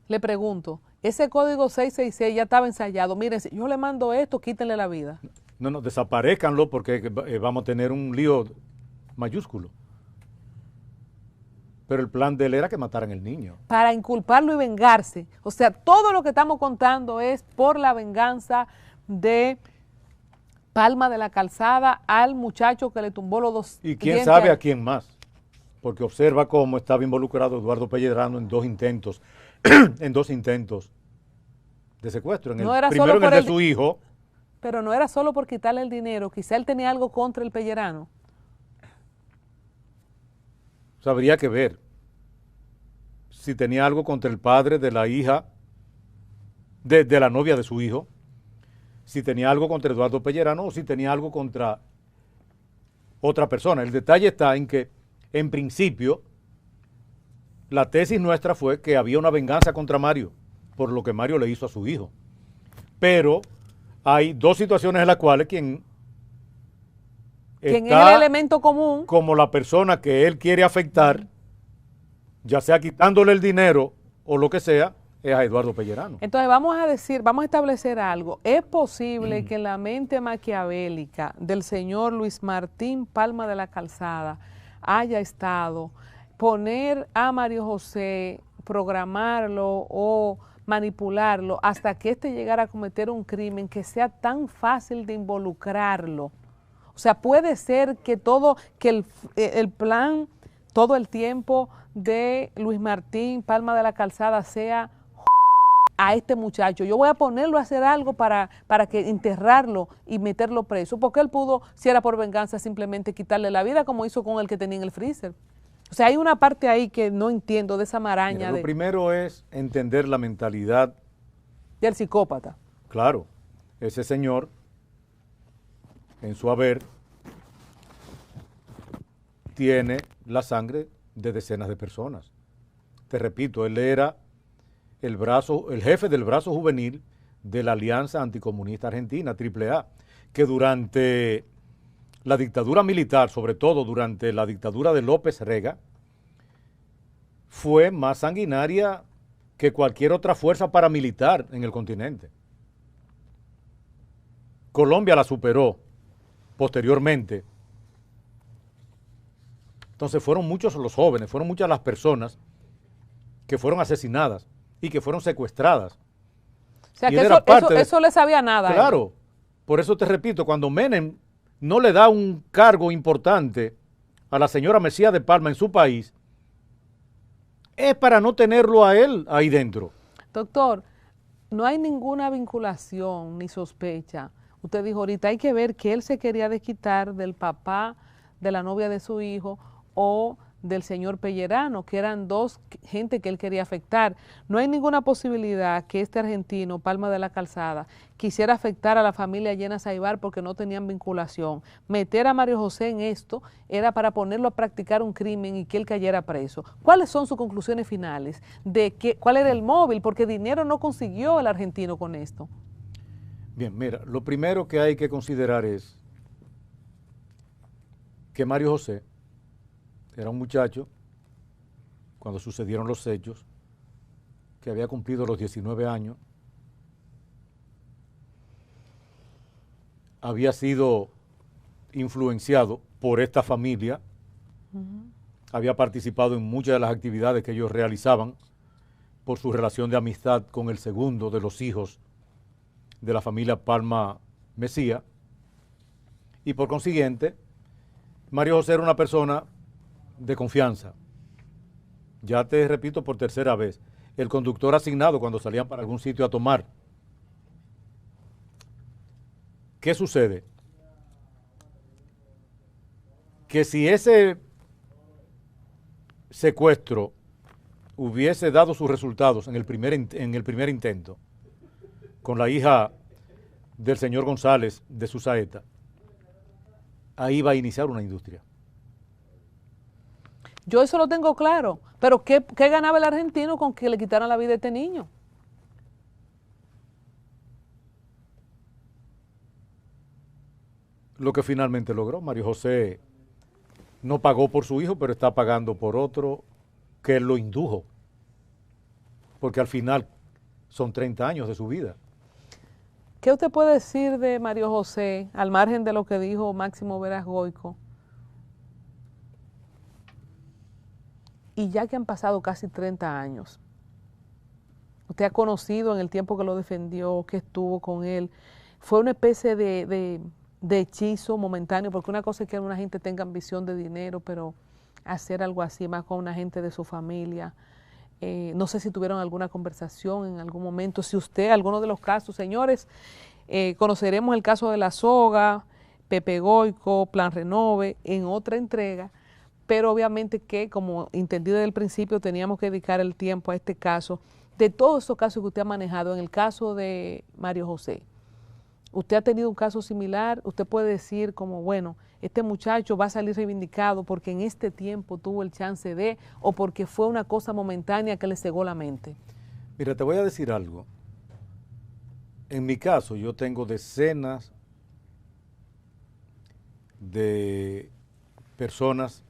Le pregunto, ese código 666 ya estaba ensayado. Miren, si yo le mando esto, quítenle la vida. No, desaparezcanlo porque vamos a tener un lío mayúsculo. Pero el plan de él era que mataran al niño. Para inculparlo y vengarse. O sea, todo lo que estamos contando es por la venganza de Palma de la Calzada al muchacho que le tumbó los dos. ¿Y quién sabe a quién más? porque observa cómo estaba involucrado Eduardo Pellegrano en dos intentos, en dos intentos de secuestro. En No el era primero solo en el por de su hijo. Pero no era solo por quitarle el dinero, quizá él tenía algo contra el Pellerano. O sea, habría que ver si tenía algo contra el padre de la hija, de la novia de su hijo, si tenía algo contra Eduardo Pellerano o si tenía algo contra otra persona. El detalle está en que, en principio, la tesis nuestra fue que había una venganza contra Mario por lo que Mario le hizo a su hijo. Pero hay dos situaciones en las cuales quien Es el está elemento común. como la persona que él quiere afectar, ya sea quitándole el dinero o lo que sea, es a Eduardo Pellerano. Entonces vamos a establecer algo. ¿Es posible que en la mente maquiavélica del señor Luis Martín Palma de la Calzada haya estado poner a Mario José, programarlo o manipularlo hasta que éste llegara a cometer un crimen que sea tan fácil de involucrarlo? O sea, puede ser que el plan todo el tiempo de Luis Martín Palma de la Calzada sea a este muchacho. Yo voy a ponerlo a hacer algo para que enterrarlo y meterlo preso, porque él pudo, si era por venganza, simplemente quitarle la vida como hizo con el que tenía en el freezer. O sea, hay una parte ahí que no entiendo de esa maraña. Mira, lo primero es entender la mentalidad del psicópata. Claro, ese señor, en su haber, tiene la sangre de decenas de personas. Te repito, él era el jefe del brazo juvenil de la Alianza Anticomunista Argentina, AAA, que durante la dictadura militar, sobre todo durante la dictadura de López Rega, fue más sanguinaria que cualquier otra fuerza paramilitar en el continente. Colombia la superó posteriormente. Entonces fueron muchos los jóvenes, fueron muchas las personas que fueron asesinadas y que fueron secuestradas. O sea, y que eso le sabía nada. Claro, por eso te repito, cuando Menem no le da un cargo importante a la señora Mesías de Palma en su país, es para no tenerlo a él ahí dentro. Doctor, no hay ninguna vinculación ni sospecha. Usted dijo ahorita, hay que ver que él se quería desquitar del papá de la novia de su hijo o del señor Pellerano, que eran dos gente que él quería afectar. No hay ninguna posibilidad que este argentino, Palma de la Calzada, quisiera afectar a la familia Llena Saibar porque no tenían vinculación. Meter a Mario José en esto era para ponerlo a practicar un crimen y que él cayera preso. ¿Cuáles son sus conclusiones finales? ¿Cuál era el móvil? Porque dinero no consiguió el argentino con esto. Bien, mira, lo primero que hay que considerar es que Mario José era un muchacho, cuando sucedieron los hechos, que había cumplido los 19 años, había sido influenciado por esta familia, había participado en muchas de las actividades que ellos realizaban por su relación de amistad con el segundo de los hijos de la familia Palma Mesía, y por consiguiente, Mario José era una persona de confianza. Ya te repito por tercera vez, el conductor asignado cuando salían para algún sitio a tomar. ¿Qué sucede? Que si ese secuestro hubiese dado sus resultados en el primer intento, con la hija del señor González de Susaeta, ahí va a iniciar una industria. Yo eso lo tengo claro, pero ¿qué ganaba el argentino con que le quitaran la vida a este niño? Lo que finalmente logró, Mario José no pagó por su hijo, pero está pagando por otro que lo indujo, porque al final son 30 años de su vida. ¿Qué usted puede decir de Mario José, al margen de lo que dijo Máximo Veras Goico? Y ya que han pasado casi 30 años, usted ha conocido en el tiempo que lo defendió, que estuvo con él, fue una especie de hechizo momentáneo, porque una cosa es que una gente tenga ambición de dinero, pero hacer algo así más con una gente de su familia? No sé si tuvieron alguna conversación en algún momento, si usted, alguno de los casos, señores, conoceremos el caso de La Soga, Pepe Goico, Plan Renove, en otra entrega, pero obviamente que, como entendí desde el principio, teníamos que dedicar el tiempo a este caso. De todos esos casos que usted ha manejado, en el caso de Mario José, ¿usted ha tenido un caso similar? ¿Usted puede decir como, bueno, este muchacho va a salir reivindicado porque en este tiempo tuvo el chance de, o porque fue una cosa momentánea que le cegó la mente? Mira, te voy a decir algo. En mi caso, yo tengo decenas de personas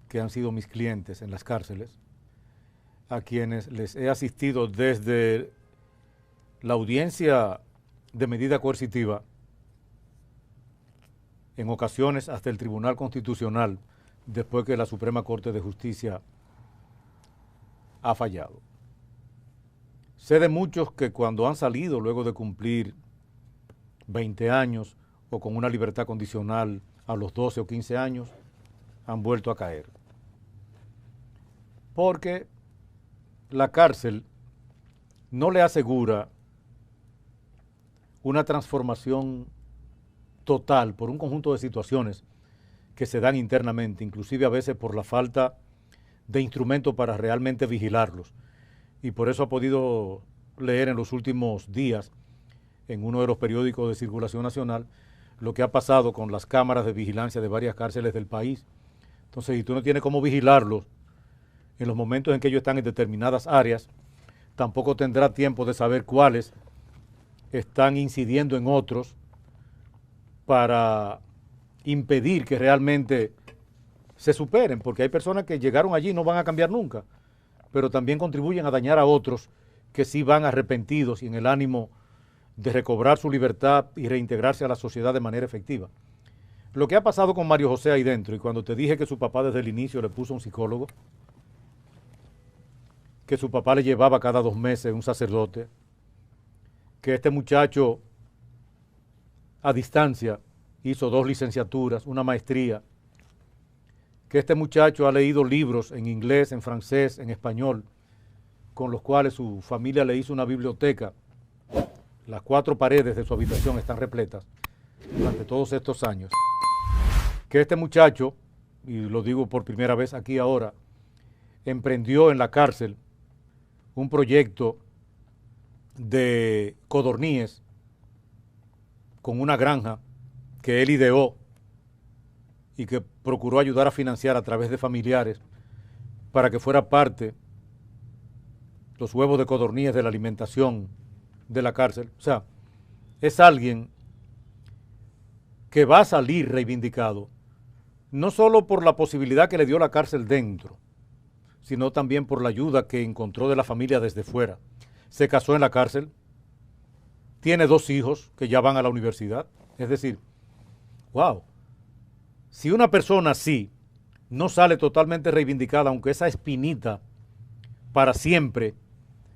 que han sido mis clientes en las cárceles, a quienes les he asistido desde la audiencia de medida coercitiva, en ocasiones hasta el Tribunal Constitucional, después que la Suprema Corte de Justicia ha fallado. Sé de muchos que cuando han salido luego de cumplir 20 años o con una libertad condicional a los 12 o 15 años, han vuelto a caer. Porque la cárcel no le asegura una transformación total por un conjunto de situaciones que se dan internamente, inclusive a veces por la falta de instrumentos para realmente vigilarlos. Y por eso ha podido leer en los últimos días en uno de los periódicos de circulación nacional lo que ha pasado con las cámaras de vigilancia de varias cárceles del país. Entonces, si tú no tienes cómo vigilarlos en los momentos en que ellos están en determinadas áreas, tampoco tendrá tiempo de saber cuáles están incidiendo en otros para impedir que realmente se superen, porque hay personas que llegaron allí y no van a cambiar nunca, pero también contribuyen a dañar a otros que sí van arrepentidos y en el ánimo de recobrar su libertad y reintegrarse a la sociedad de manera efectiva. Lo que ha pasado con Mario José ahí dentro, y cuando te dije que su papá desde el inicio le puso un psicólogo, que su papá le llevaba cada 2 meses un sacerdote, que este muchacho a distancia hizo 2 licenciaturas, una maestría, que este muchacho ha leído libros en inglés, en francés, en español, con los cuales su familia le hizo una biblioteca. Las 4 paredes de su habitación están repletas durante todos estos años. Que este muchacho, y lo digo por primera vez aquí ahora, emprendió en la cárcel un proyecto de codorníes con una granja que él ideó y que procuró ayudar a financiar a través de familiares para que fuera parte los huevos de codorníes de la alimentación de la cárcel. O sea, es alguien que va a salir reivindicado, no solo por la posibilidad que le dio la cárcel dentro, sino también por la ayuda que encontró de la familia desde fuera. Se casó en la cárcel, tiene 2 hijos que ya van a la universidad. Es decir, wow, si una persona así no sale totalmente reivindicada, aunque esa espinita para siempre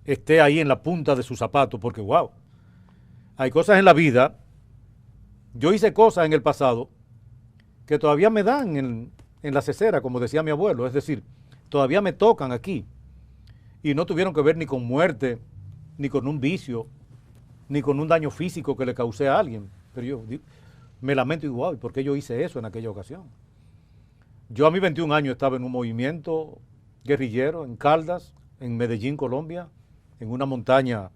esté ahí en la punta de su zapato, porque wow, hay cosas en la vida, yo hice cosas en el pasado que todavía me dan en la cesera, como decía mi abuelo, es decir, todavía me tocan aquí, y no tuvieron que ver ni con muerte, ni con un vicio, ni con un daño físico que le causé a alguien, pero yo me lamento y wow, ¿por qué yo hice eso en aquella ocasión? Yo a mis 21 años estaba en un movimiento guerrillero en Caldas, en Medellín, Colombia, en una montaña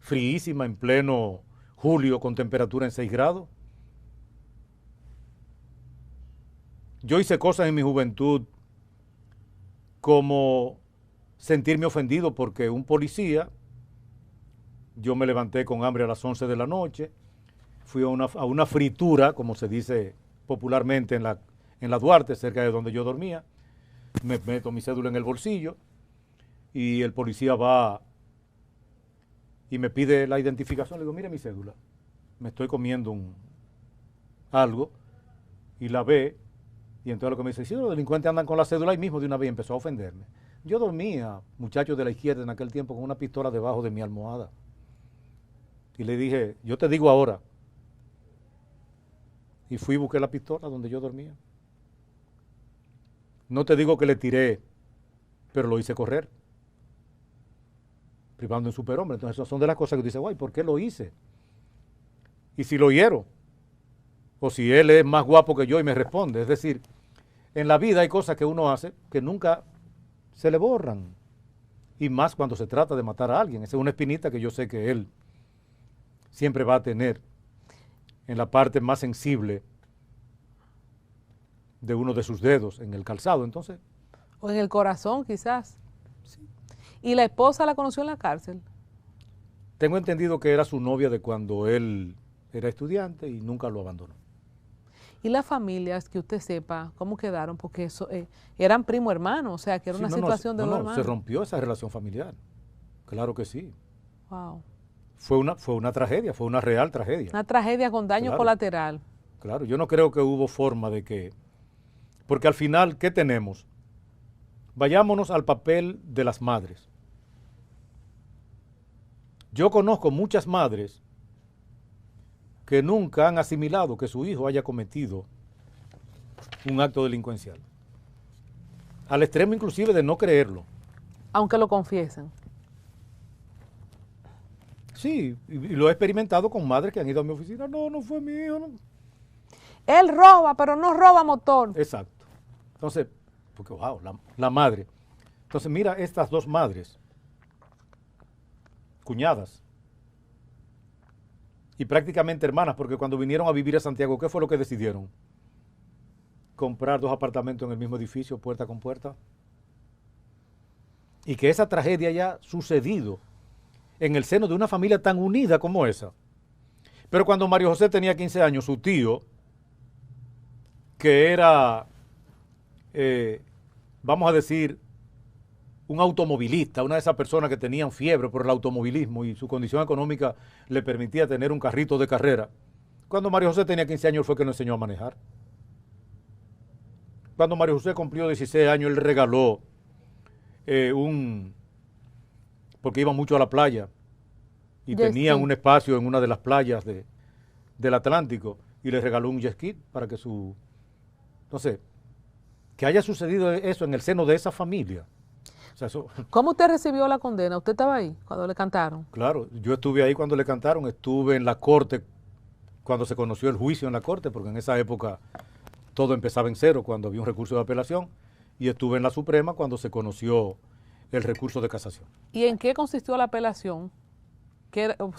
fríísima en pleno julio con temperatura en 6 grados. Yo hice cosas en mi juventud como sentirme ofendido porque un policía, yo me levanté con hambre a las 11 de la noche, fui a una fritura, como se dice popularmente en la Duarte, cerca de donde yo dormía, me meto mi cédula en el bolsillo y el policía va y me pide la identificación. Le digo, mire mi cédula, me estoy comiendo algo, y la ve, y entonces lo que me dice, si los delincuentes andan con la cédula, ahí mismo de una vez empezó a ofenderme. Yo dormía, muchachos de la izquierda en aquel tiempo, con una pistola debajo de mi almohada. Y le dije, yo te digo ahora. Y fui y busqué la pistola donde yo dormía. No te digo que le tiré, pero lo hice correr, privando en superhombre. Entonces, esas son de las cosas que tú dices, guay, ¿por qué lo hice? Y si lo hiero, o si él es más guapo que yo y me responde. Es decir, en la vida hay cosas que uno hace que nunca se le borran. Y más cuando se trata de matar a alguien. Esa es una espinita que yo sé que él siempre va a tener en la parte más sensible de uno de sus dedos, en el calzado. Entonces, O en el corazón, quizás. Sí. ¿Y la esposa la conoció en la cárcel? tengo entendido que era su novia de cuando él era estudiante y nunca lo abandonó. ¿Y las familias, que usted sepa, cómo quedaron? Porque eso, eran primo hermano, o sea, que era Sí, una situación de dos se hermanos. rompió esa relación familiar. Claro que sí. Wow. Fue una tragedia, fue una real tragedia. Una tragedia con daño Claro. colateral. Claro, yo no creo que hubo forma de que... Porque al final, ¿qué tenemos? Vayámonos al papel de las madres. Yo conozco muchas madres que nunca han asimilado que su hijo haya cometido un acto delincuencial. Al extremo inclusive de no creerlo. Aunque lo confiesen. Sí, y lo he experimentado con madres que han ido a mi oficina. No, no fue mi hijo. No. Él roba, pero no roba motor. Exacto. Entonces, porque wow, la madre. Entonces mira estas dos madres, cuñadas, y prácticamente hermanas, porque cuando vinieron a vivir a Santiago, ¿qué fue lo que decidieron? Comprar 2 apartamentos en el mismo edificio, puerta con puerta. Y que esa tragedia haya sucedido en el seno de una familia tan unida como esa. Pero cuando Mario José tenía 15 años, su tío, que era, vamos a decir, un automovilista, una de esas personas que tenían fiebre por el automovilismo y su condición económica le permitía tener un carrito de carrera. Cuando Mario José tenía 15 años fue que lo enseñó a manejar. Cuando Mario José cumplió 16 años, él regaló porque iba mucho a la playa y Jet tenían ski. un espacio en una de las playas del Atlántico y le regaló un jet ski para que entonces, que haya sucedido eso en el seno de esa familia. O sea, eso, ¿Cómo usted recibió la condena? ¿Usted estaba ahí cuando le cantaron? claro, yo estuve ahí cuando le cantaron, estuve en la corte cuando se conoció el juicio en la corte, porque en esa época todo empezaba en cero cuando había un recurso de apelación, y estuve en la Suprema cuando se conoció el recurso de casación. ¿Y en qué consistió la apelación?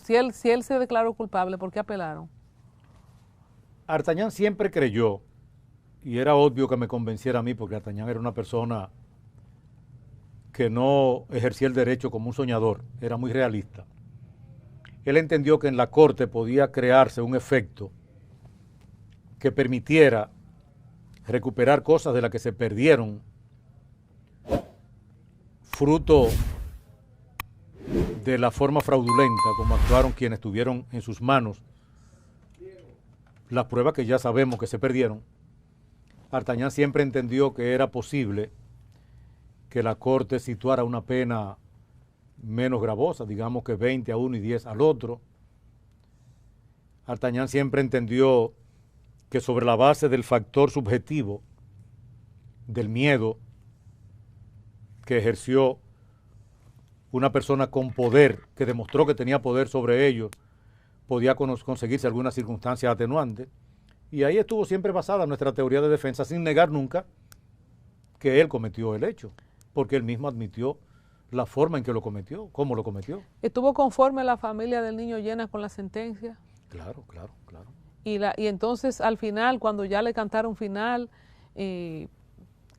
Si él se declaró culpable, ¿por qué apelaron? Artañán siempre creyó, y era obvio que me convenciera a mí, porque Artañán era una persona que no ejercía el derecho como un soñador, era muy realista. Él entendió que en la corte podía crearse un efecto que permitiera recuperar cosas de las que se perdieron fruto de la forma fraudulenta como actuaron quienes tuvieron en sus manos las pruebas que ya sabemos que se perdieron. Artañán siempre entendió que era posible que la corte situara una pena menos gravosa, digamos que 20 a uno y 10 al otro. Artañán siempre entendió que sobre la base del factor subjetivo, del miedo que ejerció una persona con poder, que demostró que tenía poder sobre ellos, podía conseguirse alguna circunstancia atenuante. Y ahí estuvo siempre basada nuestra teoría de defensa, sin negar nunca que él cometió el hecho, porque él mismo admitió la forma en que lo cometió, cómo lo cometió. ¿Estuvo conforme la familia del niño Llena con la sentencia? Claro, claro, claro. Y entonces al final, cuando ya le cantaron final,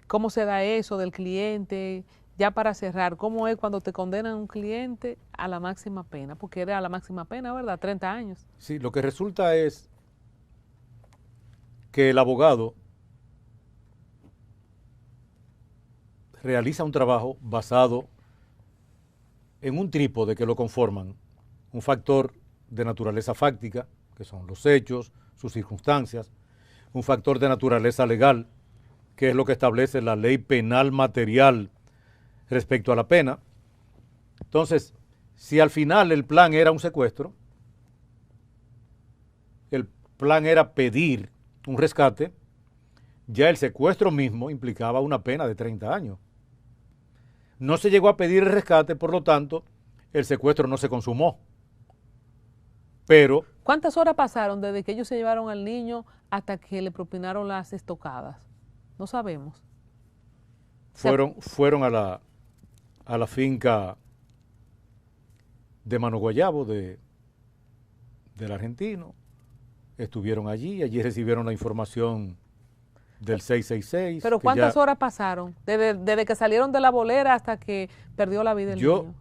¿cómo se da eso del cliente? Ya para cerrar, ¿cómo es cuando te condenan a un cliente a la máxima pena? Porque era a la máxima pena, ¿verdad? 30 años. Sí, lo que resulta es que el abogado realiza un trabajo basado en un trípode que lo conforman, un factor de naturaleza fáctica, que son los hechos, sus circunstancias, un factor de naturaleza legal, que es lo que establece la ley penal material respecto a la pena. Entonces, si al final el plan era un secuestro, el plan era pedir un rescate, ya el secuestro mismo implicaba una pena de 30 años. No se llegó a pedir el rescate, por lo tanto, el secuestro no se consumó. Pero... ¿Cuántas horas pasaron desde que ellos se llevaron al niño hasta que le propinaron las estocadas? No sabemos. Fueron a la finca de Mano Guayabo del argentino. Estuvieron allí recibieron la información del 666. ¿Pero cuántas horas pasaron? Desde que salieron de la bolera hasta que perdió la vida el niño.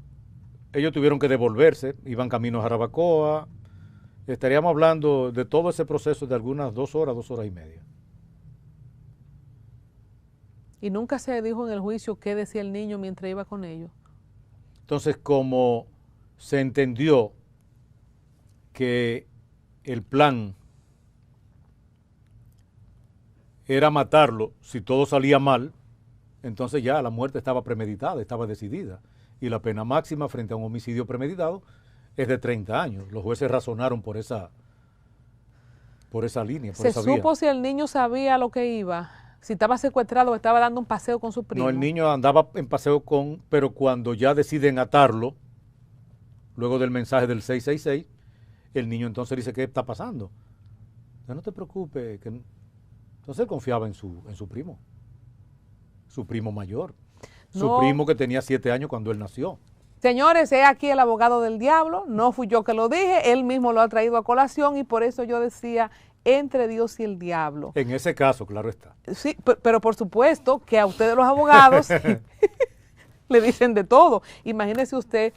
Ellos tuvieron que devolverse, iban camino a Jarabacoa. Estaríamos hablando de todo ese proceso de algunas 2 horas, 2 horas y media. ¿Y nunca se dijo en el juicio qué decía el niño mientras iba con ellos? Entonces, como se entendió que el plan era matarlo si todo salía mal, entonces ya la muerte estaba premeditada, estaba decidida. Y la pena máxima frente a un homicidio premeditado es de 30 años. Los jueces razonaron por esa línea. ¿Se supo si el niño sabía lo que iba? Si estaba secuestrado o estaba dando un paseo con su primo. No, el niño andaba en paseo pero cuando ya deciden atarlo, luego del mensaje del 666, el niño entonces dice, ¿qué está pasando? No te preocupes. Entonces él confiaba en su primo mayor, su primo que tenía 7 años cuando él nació. Señores, he aquí el abogado del diablo, no fui yo que lo dije, él mismo lo ha traído a colación y por eso yo decía entre Dios y el diablo. En ese caso, claro está. Sí, pero por supuesto que a ustedes los abogados le dicen de todo. Imagínese usted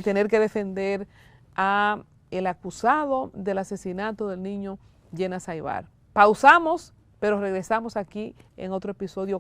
tener que defender a el acusado del asesinato del niño Llena Saibar. Pausamos, pero regresamos aquí en otro episodio.